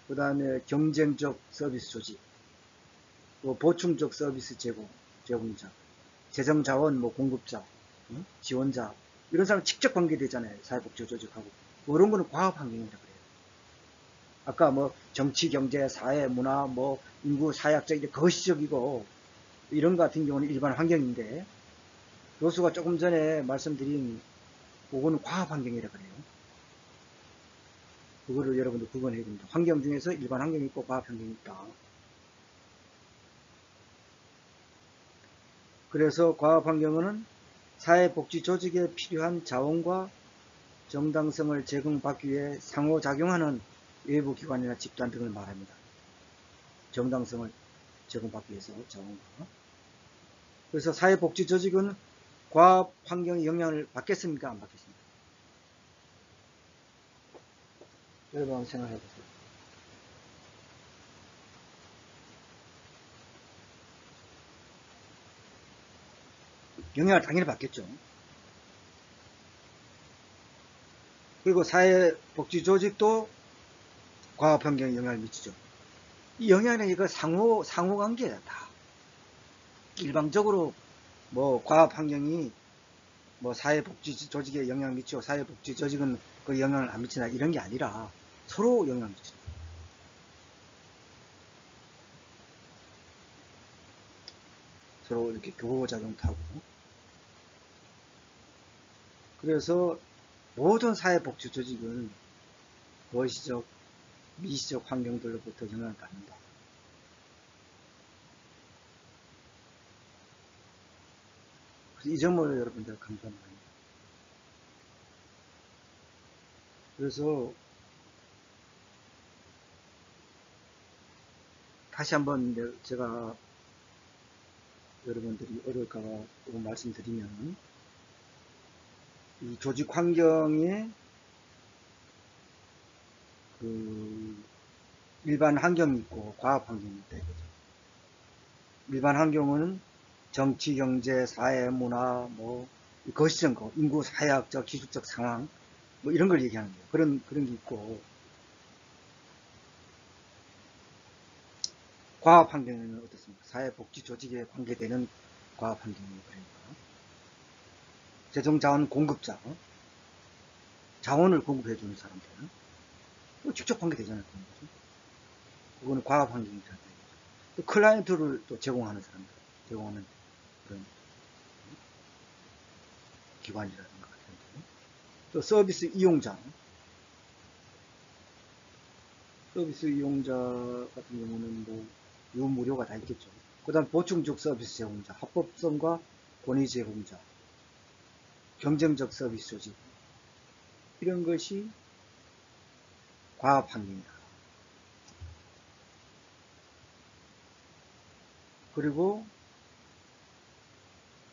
그 다음에 경쟁적 서비스 조직 또 보충적 서비스 제공자 재정자원 뭐 공급자 지원자 이런 사람 직접 관계되잖아요. 사회복지 조직하고 그런 거는 과업 환경이라 그래요. 아까 뭐 정치 경제 사회 문화 뭐 인구 사회학적 이제 거시적이고 이런 거 같은 경우는 일반 환경인데 교수가 조금 전에 말씀드린 그거는 과업 환경이라 그래요. 그거를 여러분들 구분해야 됩니다. 환경 중에서 일반 환경이 있고 과업 환경이 있다. 그래서 과업 환경은 사회복지 조직에 필요한 자원과 정당성을 제공받기 위해 상호작용하는 외부 기관이나 집단 등을 말합니다. 정당성을 제공받기 위해서 자원과. 그래서 사회복지 조직은 과업 환경의 영향을 받겠습니까? 안 받겠습니까? 여러분 한번 생각해 보세요. 영향을 당연히 받겠죠. 그리고 사회복지 조직도 과업 환경에 영향을 미치죠. 이 영향은 이거 상호관계야, 다. 일방적으로 뭐 과업 환경이 뭐 사회복지 조직에 영향을 미치고 사회복지 조직은 그 영향을 안 미치나 이런 게 아니라 서로 영향을 미치죠. 서로 이렇게 교호작용 타고. 그래서 모든 사회복지 조직은 거시적, 미시적 환경들로부터 영향을 받는다. 그래서 이 점을 여러분들 강조하는 거예요. 그래서 다시 한번 제가 여러분들이 어려울까봐 조금 말씀드리면, 이 조직 환경에 그 일반 환경이 있고 과학 환경이 있다 이거죠. 일반 환경은 정치, 경제, 사회, 문화, 뭐 거시적 거, 인구, 사회학적, 기술적 상황, 뭐 이런 걸 얘기하는 거예요. 그런 게 있고, 과학 환경은 어떻습니까? 사회복지 조직에 관계되는 과학 환경이 그러니까 재정자원 공급자, 자원을 공급해주는 사람들은 또 직접 관계되잖아요. 그런 거죠. 그거는 과학 환경이라는 거죠. 또 클라이언트를 또 제공하는 사람들, 제공하는 그런 기관이라든가 또 서비스 이용자, 서비스 이용자 같은 경우는 뭐 유무료가 다 있겠죠. 그 다음 보충적 서비스 제공자, 합법성과 권위 제공자, 경쟁적 서비스 조직, 이런 것이 과학 환경이다. 그리고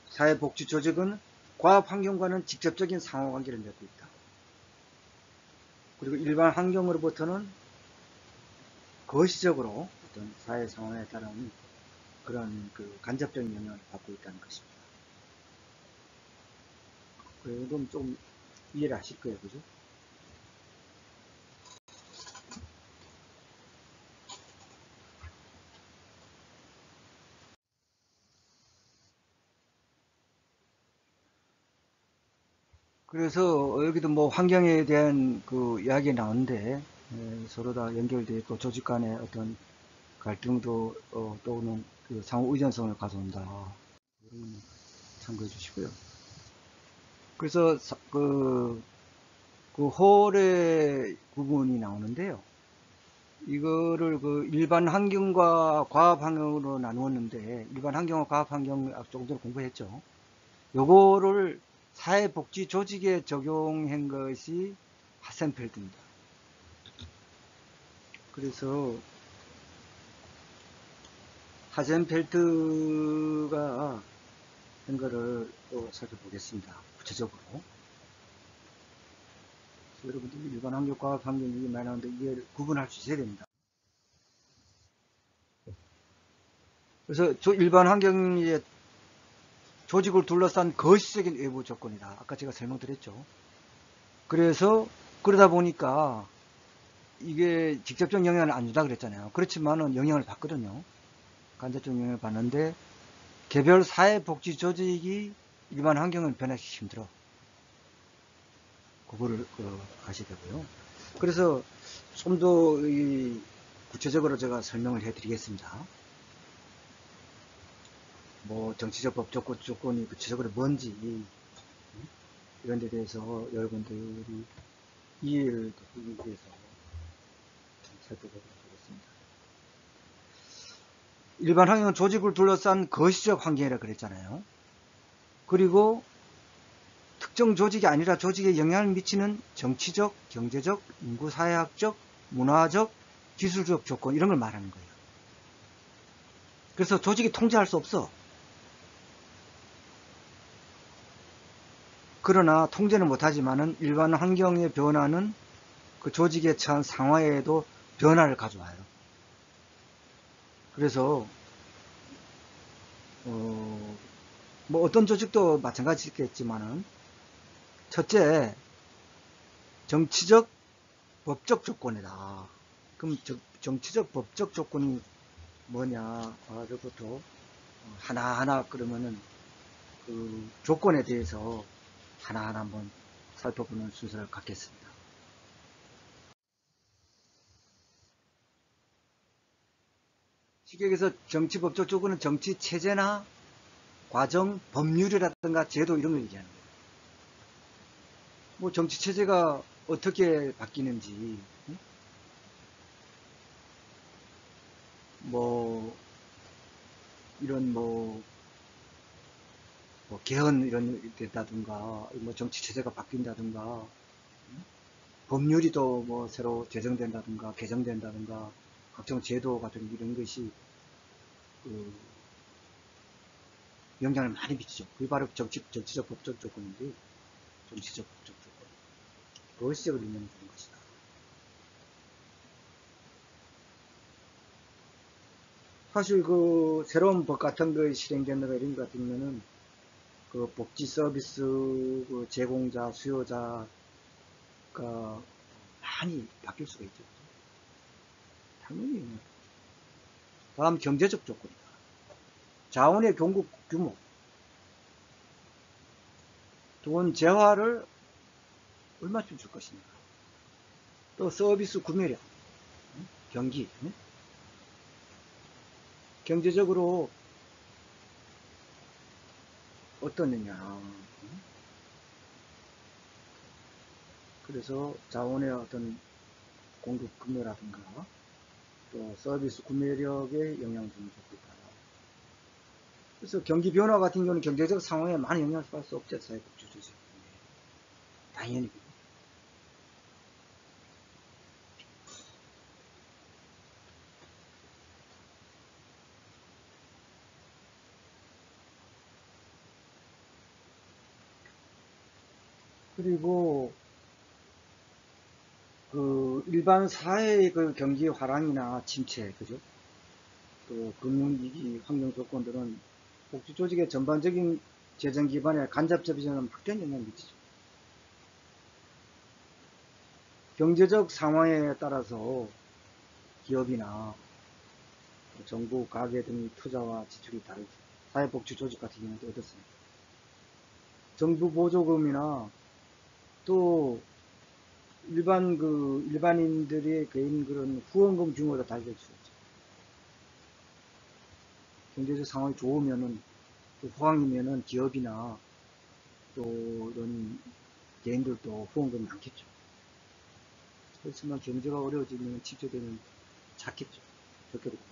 사회복지 조직은 과학 환경과는 직접적인 상호관계를 맺고 있다. 그리고 일반 환경으로부터는 거시적으로 어떤 사회 상황에 따른 그런 그 간접적인 영향을 받고 있다는 것입니다. 그럼 좀 이해를 하실 거예요, 그죠? 그래서 여기도 뭐 환경에 대한 그 이야기 나오는데 서로 다 연결되어 있고 조직 간의 어떤 갈등도 또는 그 상호 의존성을 가져온다. 참고해 주시고요. 그래서 그 홀의 구분이 나오는데요. 이거를 그 일반 환경과 과학 환경으로 나누었는데 일반 환경과 과학 환경 조금 전에 공부했죠. 요거를 사회복지 조직에 적용한 것이 하센펠트입니다. 그래서 하센펠트가 한 거를 또 살펴보겠습니다. 구체적으로. 여러분들이 일반 환경, 과학 환경 얘기 많이 나오는데 이게 구분할 수 있어야 됩니다. 그래서 일반 환경의 조직을 둘러싼 거시적인 외부 조건이다. 아까 제가 설명드렸죠. 그래서 그러다 보니까 이게 직접적 영향을 안 준다 그랬잖아요. 그렇지만은 영향을 받거든요. 간접적 영향을 받는데 개별 사회복지 조직이 일반 환경을 변화시키기 힘들어. 그거를 아셔야 되고요. 그래서 좀 더 구체적으로 제가 설명을 해드리겠습니다. 뭐 정치적 법적 조건이 구체적으로 뭔지 이런 데 대해서 여러분들이 이해를 돕기 위해서 살펴보도록 하겠습니다. 일반 환경은 조직을 둘러싼 거시적 환경이라 그랬잖아요. 그리고 특정 조직이 아니라 조직에 영향을 미치는 정치적, 경제적, 인구사회학적, 문화적, 기술적 조건 이런 걸 말하는 거예요. 그래서 조직이 통제할 수 없어. 그러나 통제는 못하지만은 일반 환경의 변화는 그 조직에 처한 상황에도 변화를 가져와요. 그래서 뭐 어떤 조직도 마찬가지겠지만은 첫째 정치적 법적 조건이다. 그럼 정치적 법적 조건이 뭐냐? 저부터 하나하나 그러면은 그 조건에 대해서 하나하나 한번 살펴보는 순서를 갖겠습니다. 시객에서 정치법적 조건은 정치 체제나 과정, 법률이라든가 제도 이런 걸 얘기하는 거예요. 뭐 정치 체제가 어떻게 바뀌는지, 뭐, 이런 개헌 이런 됐다든가, 뭐 정치 체제가 바뀐다든가, 법률이 또 뭐 새로 제정된다든가, 개정된다든가, 각종 제도 같은 이런 것이 그 영향을 많이 미치죠. 그게 바로 정치적 법적 조건인데, 정치적 법적 조건. 그것이 시작을 의미하는 것이다. 사실 그 새로운 법 같은 거 실행되는 거 이런 것 같으면은 그 복지 서비스 그 제공자, 수요자가 많이 바뀔 수가 있죠. 당연히. 다음 경제적 조건이다. 자원의 공급 규모. 돈 재화를 얼마쯤 줄 것이냐. 또 서비스 구매력, 경기. 경제적으로 어떠느냐. 그래서 자원의 어떤 공급 규모라든가 또 서비스 구매력에 영향을 주는 것도 있다. 그래서 경기 변화 같은 경우는 경제적 상황에 많이 영향을 받을 수 없죠. 사회복지조직. 당연히. 그리고 그 일반 사회의 그 경기 화랑이나 침체, 그죠? 또 금융위기 환경 조건들은 복지조직의 전반적인 재정 기반에 간접적이지만 막대한 영향을 미치죠. 경제적 상황에 따라서 기업이나 정부, 가계 등의 투자와 지출이 다르죠. 사회복지조직 같은 경우도 어떻습니까? 정부 보조금이나 또 일반인들의 개인 그런 후원금 규모도 달라질 수 있죠. 경제적 상황이 좋으면은, 또 호황이면은 기업이나 또 이런 개인들도 후원금이 많겠죠. 그렇지만 경제가 어려워지면 집중되는 작겠죠. 적게 되고.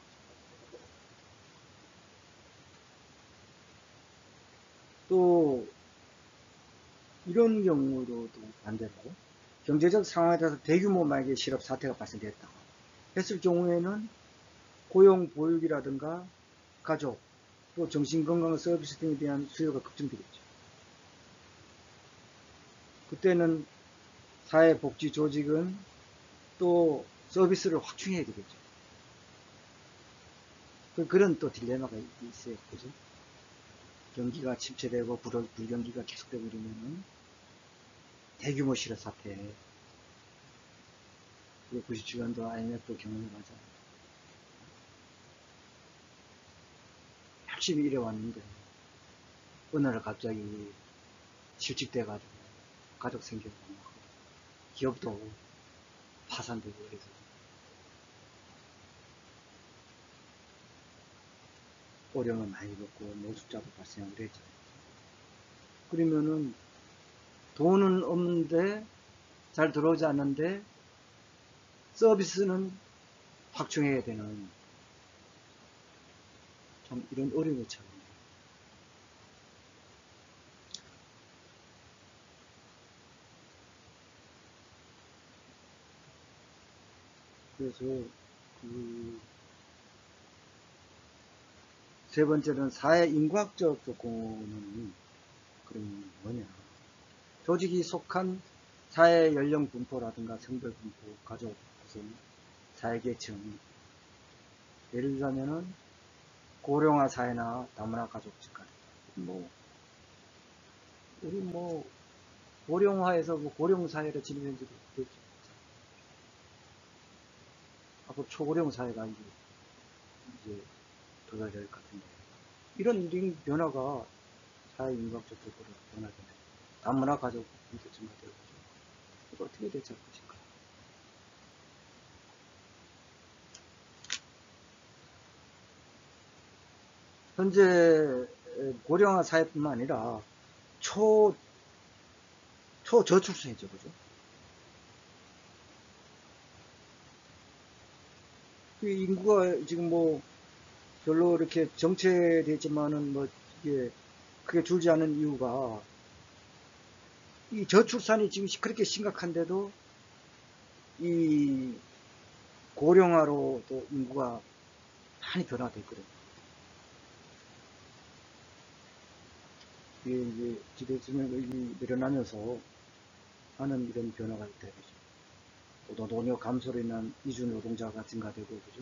또 이런 경우도 또 반대로 경제적 상황에 따라서 대규모 만약에 실업 사태가 발생됐다 했을 경우에는 고용 보육이라든가 가족 또 정신건강 서비스 등에 대한 수요가 급증되겠죠. 그때는 사회복지조직은 또 서비스를 확충해야 되겠죠. 그런 또 딜레마가 있어요. 그죠? 경기가 침체되고 불경기가 계속되고 이러면은 대규모 실업 사태, 97년도 IMF 경험을 가자 열심히 일해왔는데 어느 날 갑자기 실직돼가지고 가족 생기고 기업도 파산되고 그래서 어려움을 많이 겪고 노숙자도 발생하고 그랬죠. 그러면은 돈은 없는데 잘 들어오지 않는데 서비스는 확충해야 되는 참 이런 어려움이 참. 그래서 그 세 번째는 사회 인과학적 조건은 그럼 뭐냐. 조직이 속한 사회 연령 분포라든가 성별 분포, 가족 구성, 사회계층. 예를 들자면은 고령화 사회나 다문화 가족 집단. 우리 고령화에서 고령 사회로 진입한 지도 됐죠. 앞으로 초고령 사회가 이제 도달될 것 같은데. 이런 변화가 사회 인과학적 조건으로 변화되면 다문화 가족 문제점가 되고 이거 어떻게 대처할 것인가. 현재 고령화 사회뿐만 아니라 초저출생이죠, 그죠? 그 인구가 지금 뭐 별로 이렇게 정체되지만은 뭐 이게 크게 줄지 않은 이유가 이 저출산이 지금 그렇게 심각한데도 이 고령화로 또 인구가 많이 변화되어 있거든요. 이게 이제 기대수명이 늘어나면서 하는 이런 변화가 있다 이거죠. 또 노력 감소로 인한 이주 노동자가 증가되고, 그죠?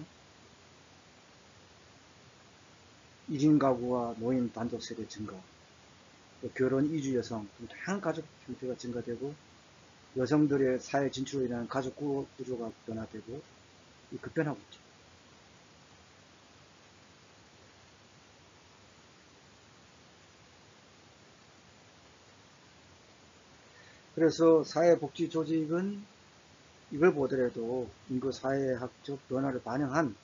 1인 가구와 노인 단독 세대 증가, 또 결혼 이주 여성, 다양한 가족 형태가 증가되고, 여성들의 사회 진출로 인한 가족 구조가 변화되고, 급변하고 있죠. 그래서 사회복지 조직은 이걸 보더라도 인구 사회학적 변화를 반영한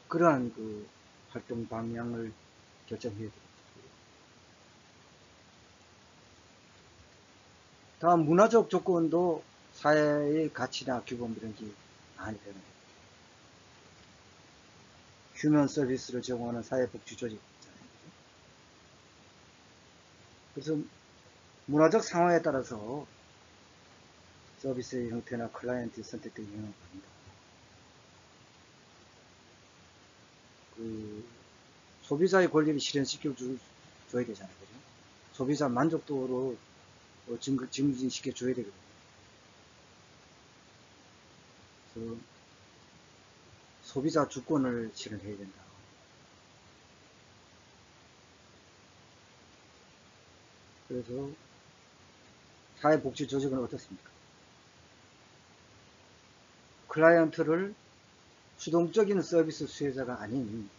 그러한 그 활동 방향을 결정해야 됩니다. 다음 문화적 조건도 사회의 가치나 규범 이런 게 많이 되는 거예요. 휴먼 서비스를 제공하는 사회복지 조직 있잖아요. 그래서 문화적 상황에 따라서 서비스의 형태나 클라이언트 선택에 영향을 받는다. 그 소비자의 권리를 실현시켜 줘야 되잖아요. 그죠? 소비자 만족도로 증진시켜 줘야 되거든요. 그래서 소비자 주권을 실현해야 된다. 그래서 사회복지 조직은 어떻습니까? 클라이언트를 수동적인 서비스 수혜자가 아닌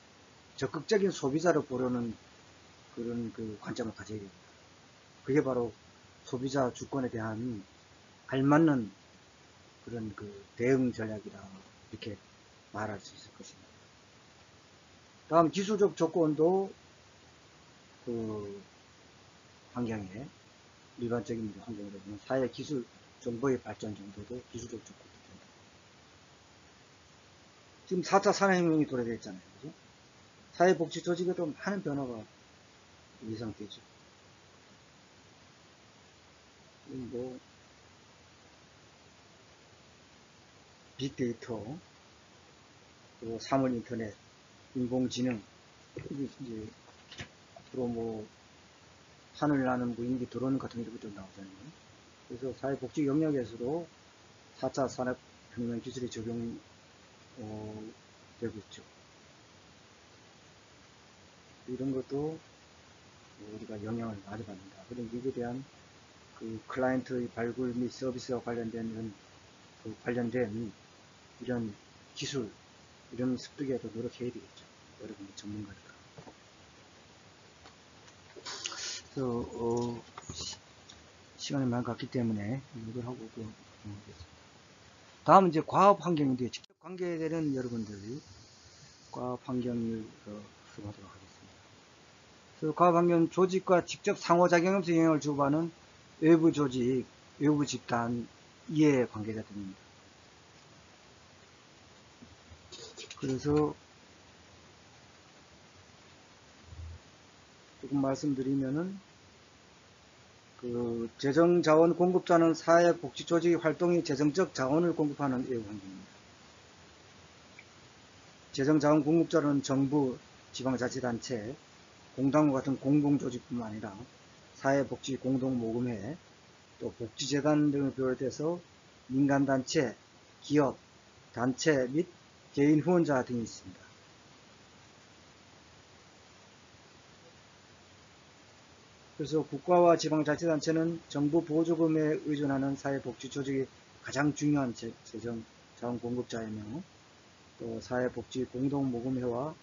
적극적인 소비자로 보려는 그런 그 관점을 가져야 됩니다. 그게 바로 소비자 주권에 대한 알맞는 그런 그 대응 전략이다. 이렇게 말할 수 있을 것입니다. 다음 기술적 조건도 그 환경에 일반적인 환경으로 보면 사회 기술 정보의 발전 정도도 기술적 조건이 된다. 지금 4차 산업혁명이 도래되어 있잖아요. 그죠? 사회복지 조직에도 많은 변화가 예상되죠. 뭐 빅데이터, 또 사물 인터넷, 인공지능, 이제 앞으로 뭐 하늘 나는 무인기 드론 같은 것도 나오잖아요. 그래서 사회복지 영역에서도 4차 산업혁명 기술이 적용되고 있죠. 이런 것도 우리가 영향을 많이 받는다. 그런 이에 대한 그 클라이언트의 발굴 및 서비스와 관련된 이런 기술, 이런 습득에도 노력해야 되겠죠. 여러분이 전문가니까. 그래서 시간이 많이 갔기 때문에 이걸 하고 넘어가겠습니다. 다음은 이제 과업 환경인데 직접 관계되는 여러분들이 과업 환경을 수업하도록 하겠습니다. 그래서 과업 환경 조직과 직접 상호작용하면서 영향을 주고받는 외부 조직, 외부 집단, 이해 관계자 등입니다. 그래서 조금 말씀드리면은 그 재정자원 공급자는 사회복지조직의 활동이 재정적 자원을 공급하는 외부 환경입니다. 재정자원 공급자는 정부, 지방자치단체, 공당과 같은 공공조직뿐만 아니라 사회복지 공동모금회, 또 복지재단 등을 비롯해서 민간단체, 기업, 단체 및 개인 후원자 등이 있습니다. 그래서 국가와 지방자치단체는 정부 보조금에 의존하는 사회복지조직의 가장 중요한 재정 자원 공급자이며, 또 사회복지 공동모금회와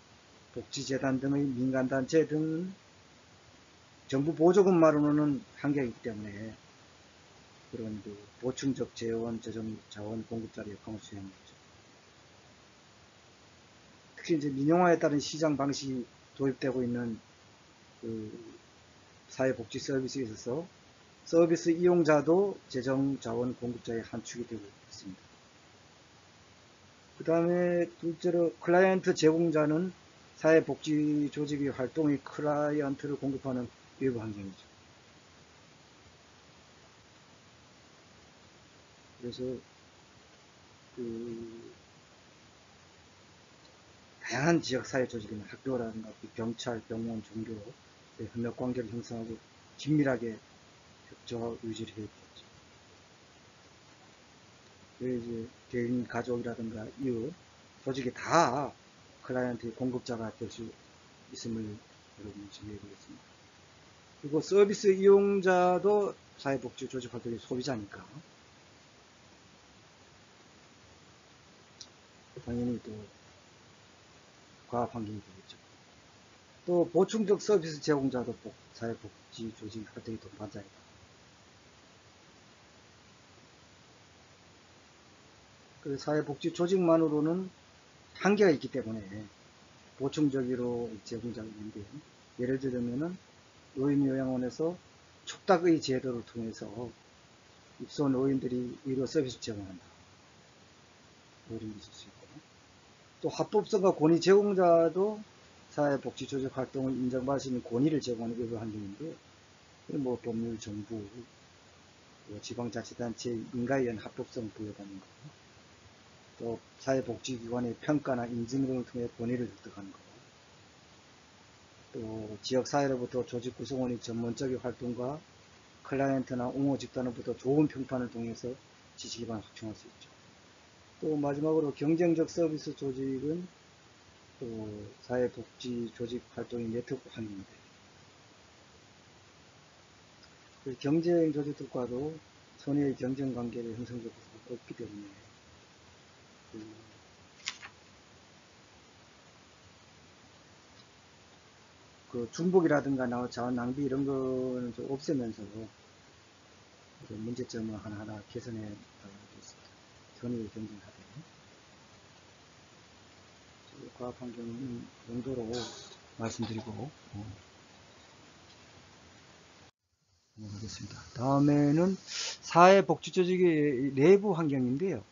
복지재단 등의 민간단체 등은 정부 보조금만으로는 한계이기 때문에 그런 그 보충적 재원 재정 자원 공급자의 역할을 수행했죠. 특히 이제 민영화에 따른 시장 방식이 도입되고 있는 그 사회복지 서비스에 있어서 서비스 이용자도 재정 자원 공급자의 한 축이 되고 있습니다. 다음에 둘째로 클라이언트 제공자는 사회복지 조직의 활동의 클라이언트를 공급하는 외부 환경이죠. 그래서 다양한 지역사회 조직이나 학교라든가 경찰, 병원, 종교의 협력 관계를 형성하고 긴밀하게 협조와 유지를 해야 되겠죠. 이제 개인, 가족이라든가 이웃, 조직이 다 클라이언트의 공급자가 될 수 있음을 여러분 주의해 보겠습니다. 그리고 서비스 이용자도 사회복지 조직 활동의 소비자니까 당연히 또 과학 환경이 되겠죠. 또 보충적 서비스 제공자도 사회복지 조직 활동의 동반자이다. 그 사회복지 조직만으로는 한계가 있기 때문에 보충적으로 제공자가 있는데, 예를 들면은 노인요양원에서 촉탁의 제도를 통해서 입소 노인들이 의료 서비스 제공한다. 이런 게 있을 수 있고, 또 합법성과 권위 제공자도 사회복지 조직 활동을 인정받을 수 있는 권위를 제공하는 외부 환경인데, 뭐 법률, 정부, 지방자치단체 인가에 의한 합법성 부여받는 거, 또 사회복지기관의 평가나 인증 등을 통해 권위를 획득하는 것, 또 지역사회로부터 조직 구성원의 전문적인 활동과 클라이언트나 옹호 집단으로부터 좋은 평판을 통해서 지식기반을 확충할 수 있죠. 또 마지막으로 경쟁적 서비스 조직은 또 사회복지 조직 활동의 네트워크 환경입니다. 경쟁 조직들과도 선의의 경쟁 관계를 형성될 수 없기 때문에 그 중복이라든가 자원 낭비 이런 거는 좀 없애면서 문제점을 하나하나 개선해 나가겠습니다. 선의의 경쟁하되 과학 환경 정도로 말씀드리고 넘어가겠습니다. 다음에는 사회복지 조직의 내부 환경인데요.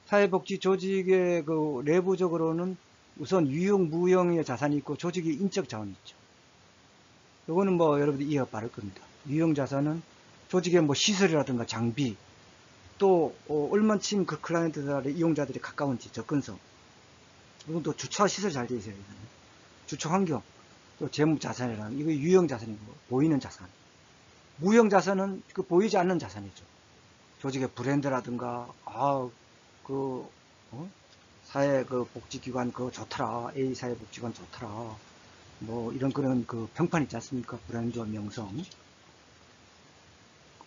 사회복지 조직의 그 내부적으로는 우선 유형, 무형의 자산이 있고 조직의 인적 자원이 있죠. 이거는 뭐 여러분들이 이해가 빠를 겁니다. 유형 자산은 조직의 뭐 시설이라든가 장비, 또 얼마큼 그 클라이언트들의 이용자들이 가까운지 접근성, 이건 또 주차 시설 잘 되어 있어야 되잖아요. 주차 환경, 또 재무 자산이라는 이거 유형 자산이고 보이는 자산. 무형 자산은 그 보이지 않는 자산이죠. 조직의 브랜드라든가 사회 그 복지기관 그거 좋더라, A 사회 복지관 좋더라, 뭐 이런 그런 그 평판 있지 않습니까? 브랜드와 명성.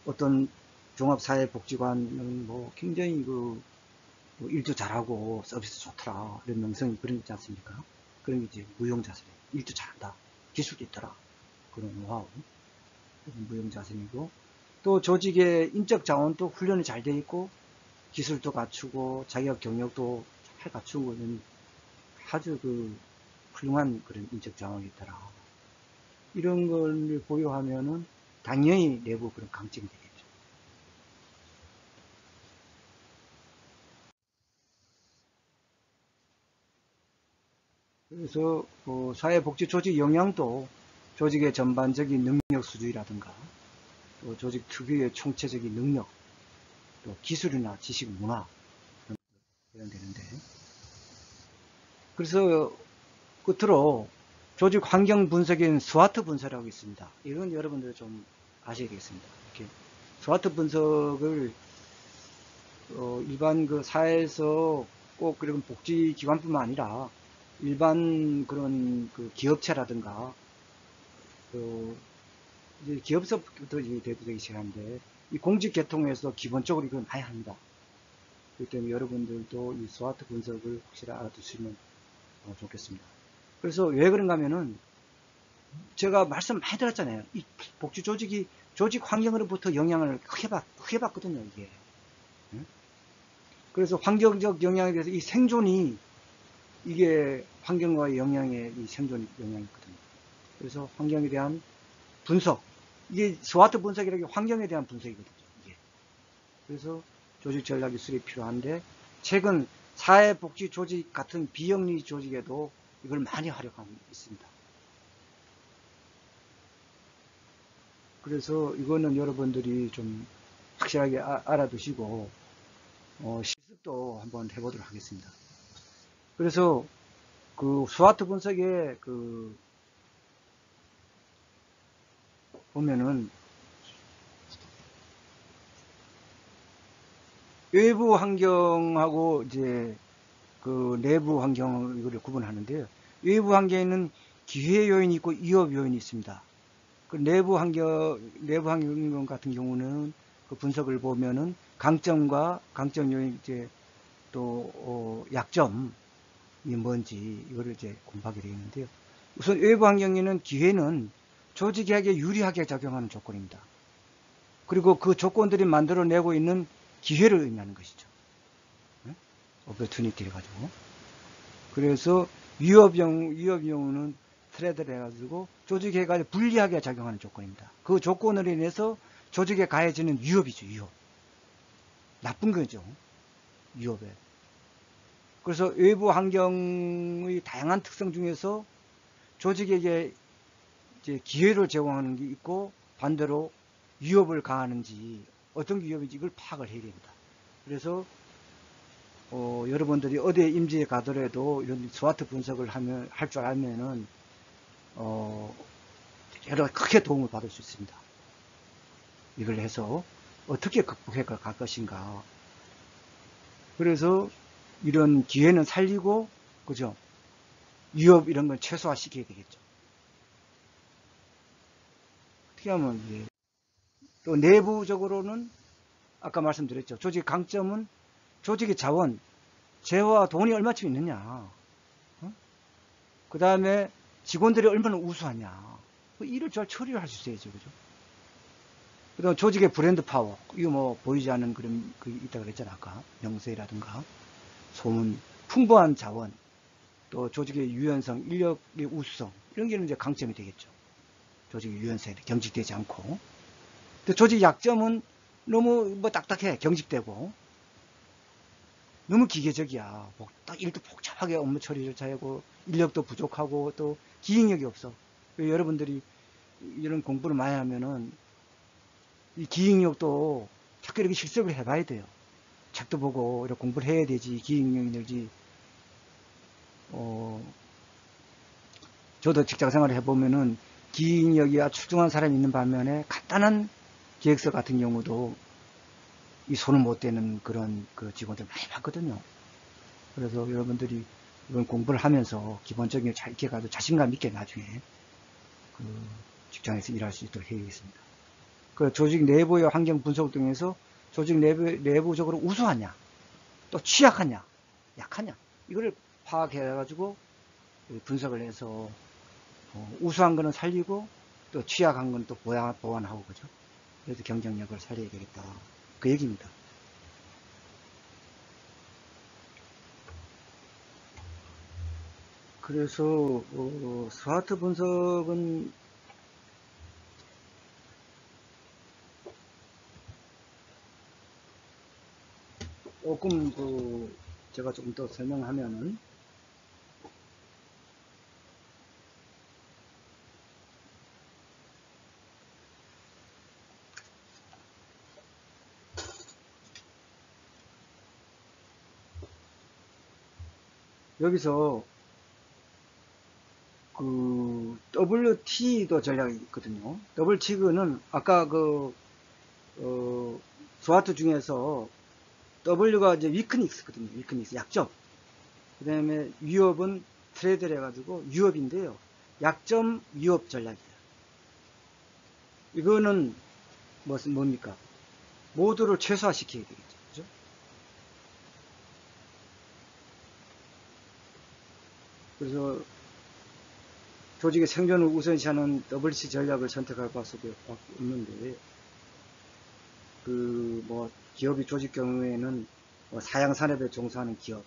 어떤 종합사회복지관은 뭐 굉장히 뭐 일도 잘하고 서비스 좋더라 이런 명성이 그런 게 있지 않습니까? 그런 게 이제 무형자산이에요. 일도 잘한다, 기술도 있더라, 그런 노하우, 무형자산이고, 또 조직의 인적 자원도 훈련이 잘 되어 있고 기술도 갖추고 자격 경력도 잘 갖추고 있는 아주 그 훌륭한 그런 인적 자원이 있더라. 이런 걸 보유하면은 당연히 내부 그런 강점이 되겠죠. 그래서 사회복지 조직 영향도 조직의 전반적인 능력 수준이라든가 또 조직 특유의 총체적인 능력, 또 기술이나 지식 문화 이런 되는데, 그래서 끝으로 조직 환경 분석인 스와트 분석이라고 있습니다. 이건 여러분들 좀 아셔야겠습니다. 이렇게 스와트 분석을 일반 그 사회에서 꼭 그런 복지기관뿐만 아니라 일반 그런 그 기업체라든가 이제 기업서부터 이제 되기 시작하는데, 이 공직 계통에서 기본적으로 이건 많이 합니다. 그렇기 때문에 여러분들도 이 스와트 분석을 확실히 알아두시면 좋겠습니다. 그래서 왜 그런가 하면은 제가 말씀 많이 드렸잖아요. 이 복지 조직이 조직 환경으로부터 영향을 크게 받거든요, 이게. 그래서 환경적 영향에 대해서 이 생존이, 이게 환경과의 영향의 이 생존 영향이거든요. 그래서 환경에 대한 분석, 이게 스와트 분석이라는 게 환경에 대한 분석이거든요, 이게. 그래서 조직 전략 기술이 필요한데, 최근 사회복지 조직 같은 비영리 조직에도 이걸 많이 활용하고 있습니다. 그래서 이거는 여러분들이 좀 확실하게 알아두시고 실습도 한번 해보도록 하겠습니다. 그래서 그 스와트 분석에 그 보면은 외부 환경하고 이제 그 내부 환경을 이거를 구분하는데요. 외부 환경에는 기회 요인이 있고 위협 요인이 있습니다. 그 내부 환경 같은 경우는 그 분석을 보면은 강점 요인 이제 또 약점이 뭔지 이거를 이제 공부하게 되어 있는데요. 우선 외부 환경에는 기회는 조직에게 유리하게 작용하는 조건입니다. 그리고 그 조건들이 만들어내고 있는 기회를 의미하는 것이죠. opportunity를 가지고. 그래서 위협 경우는 트레드를 해가지고 조직에 불리하게 작용하는 조건입니다. 그 조건으로 인해서 조직에 가해지는 위협이죠, 위협. 나쁜 거죠, 위협에. 그래서 외부 환경의 다양한 특성 중에서 조직에게 이제 기회를 제공하는 게 있고 반대로 위협을 가하는지 어떤 위협인지 이걸 파악을 해야 됩니다. 그래서 여러분들이 어디에 임지에 가더라도 이런 스와트 분석을 할 줄 알면은 여러 크게 도움을 받을 수 있습니다. 이걸 해서 어떻게 극복해 갈 것인가. 그래서 이런 기회는 살리고, 그죠? 위협 이런 건 최소화시켜야 되겠죠. 어떻게 하면 이제 또 내부적으로는 아까 말씀드렸죠. 조직의 강점은 조직의 자원, 재화와 돈이 얼마쯤 있느냐. 그 다음에 직원들이 얼마나 우수하냐. 그 일을 잘 처리를 할 수 있어야죠. 그죠? 그 다음 조직의 브랜드 파워. 이거 뭐 보이지 않는 그런 그 있다 그랬잖아. 아까. 명세라든가. 소문, 풍부한 자원, 또 조직의 유연성, 인력의 우수성. 이런 게 이제 강점이 되겠죠. 조직의 유연성이 경직되지 않고. 또 조직 약점은 너무 뭐 딱딱해. 경직되고. 너무 기계적이야. 일도 복잡하게 업무 처리를 잘하고 인력도 부족하고 또 기획력이 없어. 여러분들이 이런 공부를 많이 하면은 이 기획력도 자꾸 이렇게 실습을 해봐야 돼요. 책도 보고 이렇게 공부를 해야 되지. 기획력이 늘지. 저도 직장 생활을 해보면은 기획력이 출중한 사람이 있는 반면에 간단한 계획서 같은 경우도 이 손을 못 대는 그런 그 직원들 많이 봤거든요. 그래서 여러분들이 이런 공부를 하면서 기본적인 잘 이렇게 가지고 자신감 있게 나중에 그 직장에서 일할 수 있도록 해야겠습니다. 그 조직 내부의 환경 분석을 통해서 조직 내부적으로 우수하냐, 또 취약하냐, 약하냐, 이거를 파악해가지고 분석을 해서 우수한 거는 살리고 또 취약한 건 또 보완하고 그죠. 그래서 경쟁력을 살려야 되겠다. 그 얘기입니다. 그래서 스와트 분석은 조금 제가 조금 더 설명하면은 여기서 그 WT도 전략이 있거든요. WT는 아까 스와트 중에서 W가 이제 위크닉스거든요. 위크닉스 약점. 그 다음에 위협은 트레이드를 해가지고 위협인데요. 약점 위협 전략이에요. 이거는 뭡니까? 모두를 최소화시켜야 되겠죠. 그죠? 그래서 조직의 생존을 우선시하는 WC 전략을 선택할 수밖에 없는데, 기업이 조직 경우에는 사양 산업에 종사하는 기업,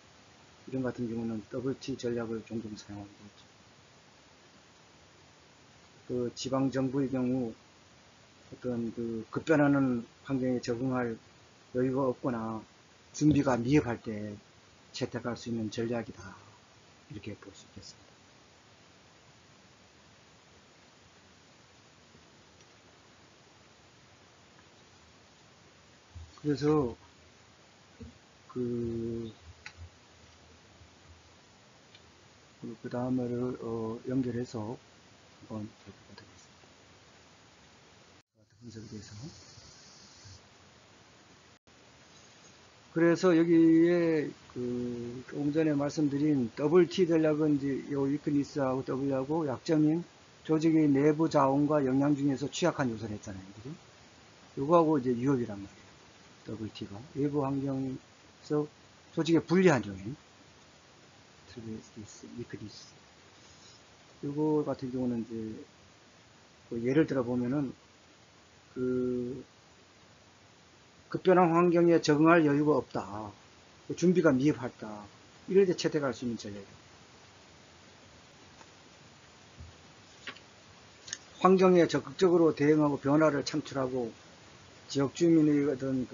이런 같은 경우는 WT 전략을 종종 사용하게 되죠. 그 지방 정부의 경우 어떤 급변하는 환경에 적응할 여유가 없거나 준비가 미흡할 때 채택할 수 있는 전략이다. 이렇게 볼 수 있겠습니다. 그래서 그 다음에를 연결해서 한번 볼까 되겠습니다. 분석에 대해서. 그래서 여기에 조금 전에 말씀드린 WT 전략은 이제 요 위크니스하고 W하고 약점인 조직의 내부 자원과 영양 중에서 취약한 요소를 했잖아요. 그죠? 요거하고 이제 유협이란 말이에요. WT가. 외부 환경에서 조직의 불리한 요인. 위크니스. 요거 같은 경우는 이제 예를 들어 보면은 급변한 환경에 적응할 여유가 없다. 준비가 미흡하다. 이럴 때 채택할 수 있는 전략이에요. 환경에 적극적으로 대응하고 변화를 창출하고 지역 주민의 어떤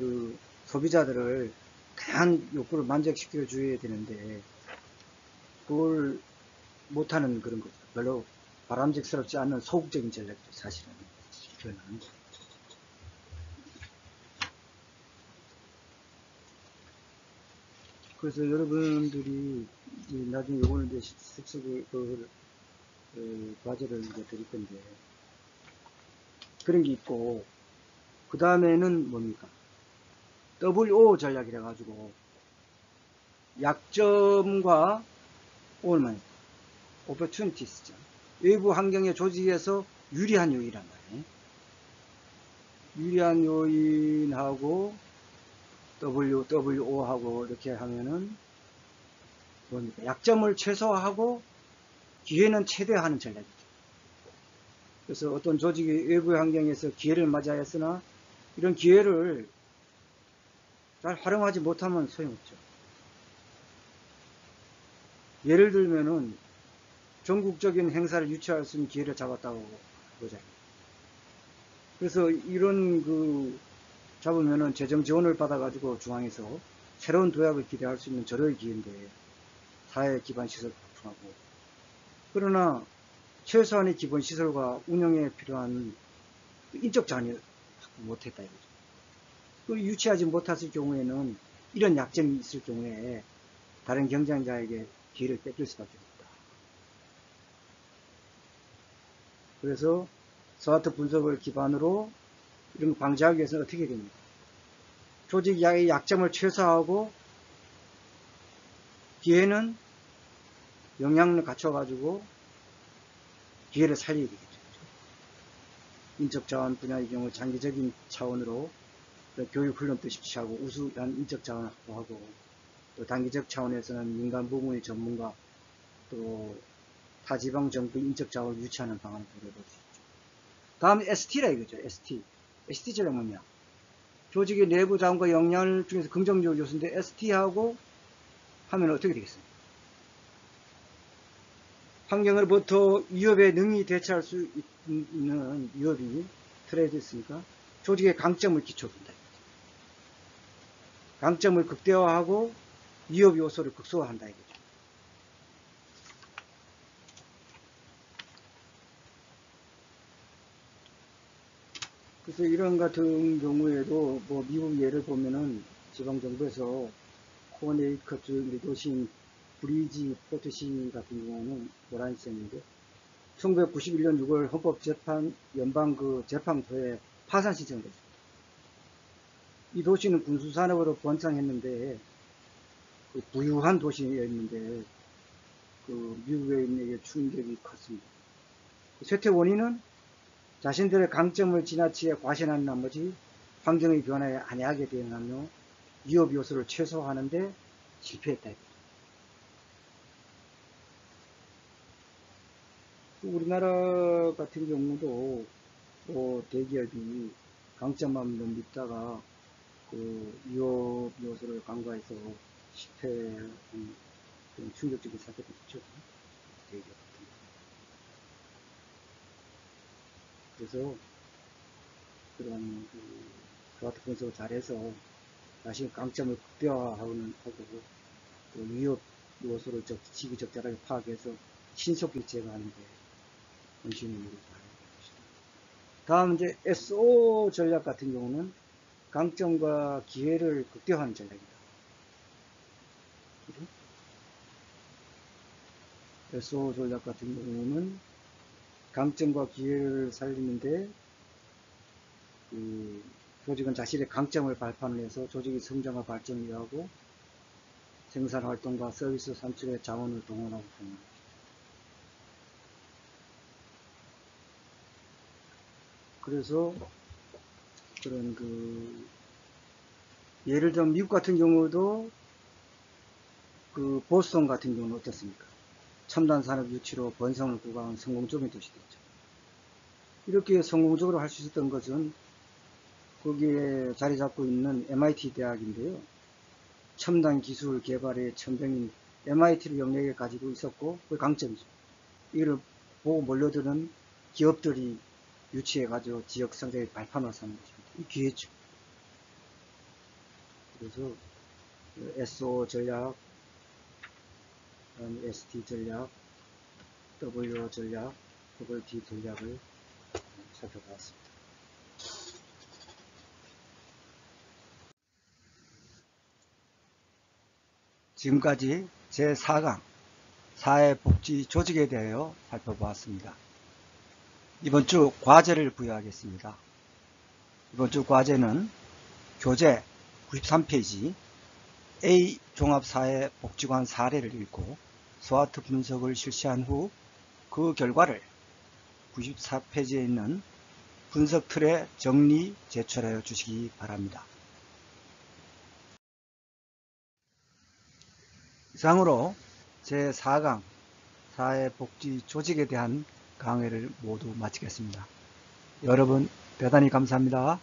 소비자들을 다양한 욕구를 만족시켜 줘야 되는데 그걸 못하는 그런 거죠. 별로 바람직스럽지 않은 소극적인 전략이죠. 사실은. 그거는. 그래서 여러분들이 나중에 요거는 이제 습습을 과제를 이제 드릴 건데 그런 게 있고 그 다음에는 뭡니까? WO 전략이라 가지고 약점과 오늘만 opportunities죠. 외부 환경의 조직에서 유리한 요인이란 말이에요. 유리한 요인하고 WO하고 이렇게 하면은 뭡니까? 약점을 최소화하고 기회는 최대화하는 전략이죠. 그래서 어떤 조직이 외부 환경에서 기회를 맞이하였으나 이런 기회를 잘 활용하지 못하면 소용없죠. 예를 들면은 전국적인 행사를 유치할 수 있는 기회를 잡았다고 보자. 그래서 이런 잡으면은 재정 지원을 받아가지고 중앙에서 새로운 도약을 기대할 수 있는 절호의 기회인데 사회 기반 시설 구축하고 그러나 최소한의 기본 시설과 운영에 필요한 인적 자원이 못했다 이거죠. 그 유치하지 못했을 경우에는 이런 약점이 있을 경우에 다른 경쟁자에게 기회를 뺏길 수밖에 없다. 그래서 스와트 분석을 기반으로 이런 거 방지하기 위해서는 어떻게 됩니까? 조직의 약점을 최소화하고 기회는 영향을 갖춰가지고 기회를 살리게 되겠죠. 인적 자원 분야의 경우 장기적인 차원으로 교육 훈련도 실시하고 우수한 인적 자원을 확보하고 또 단기적 차원에서는 민간 부문의 전문가 또 타지방 정부 인적 자원을 유치하는 방안을 고려해 볼 수 있죠. 다음 ST라 이거죠. ST. ST제가 뭐냐? 조직의 내부 자원과 역량 중에서 긍정적 요소인데 ST하고 하면 어떻게 되겠습니까? 환경으로부터 위협에 능히 대처할 수 있는 위협이 트레이드 있으니까 조직의 강점을 기초둔다. 강점을 극대화하고 위협 요소를 극소화한다 이거죠. 그래서 이런 같은 경우에도 뭐 미국 예를 보면은 지방정부에서 코네이커트 도시인 브리지 포트시 같은 경우는 모란시인데 1991년 6월 헌법재판 연방 재판소에 파산 신청을 했습니다. 이 도시는 군수산업으로 번창했는데 부유한 도시였는데 미국인에게 충격이 컸습니다. 쇠퇴 원인은 자신들의 강점을 지나치게 과신한 나머지 환경의 변화에 안해하게 대응하며 위협 요소를 최소화하는데 실패했다. 우리나라 같은 경우도 대기업이 강점만 너무 믿다가 위협 요소를 간과해서 실패한 그런 충격적인 사례도 있죠. 대기업 같은 경우. 그래서 그런 스마트 분석을 잘해서 자신의 강점을 극대화하고 또 위협 요소를 시기적절하게 파악해서 신속히 제거하는 데 본심을 모두 다하는 것이다. 다음 이제 SO 전략 같은 경우는 강점과 기회를 극대화하는 전략이다. SO 전략 같은 경우는 강점과 기회를 살리는데 조직은 자신의 강점을 발판을 해서 조직의 성장과 발전을 위하고 생산활동과 서비스 산출의 자원을 동원하고 있습니다. 그래서 그런 예를 들면 미국 같은 경우도 보스턴 같은 경우는 어떻습니까? 첨단 산업 유치로 번성을 구가한 성공적인 도시였죠. 이렇게 성공적으로 할 수 있었던 것은 거기에 자리 잡고 있는 MIT 대학인데요. 첨단 기술 개발의 천병인 MIT를 영역에 가지고 있었고 그 강점이죠. 이를 보고 몰려드는 기업들이 유치해가지고 지역 성장의 발판을 삼는 것입니다. 이 기회죠. 그래서 SO 전략, ST 전략, W 전략, WT 전략을 살펴봤습니다. 지금까지 제4강 사회복지 조직에 대하여 살펴보았습니다. 이번 주 과제를 부여하겠습니다. 이번 주 과제는 교재 93페이지 A 종합사회복지관 사례를 읽고 스와트 분석을 실시한 후 그 결과를 94페이지에 있는 분석 틀에 정리 제출하여 주시기 바랍니다. 이상으로 제4강 사회복지 조직에 대한 강의를 모두 마치겠습니다. 여러분 대단히 감사합니다.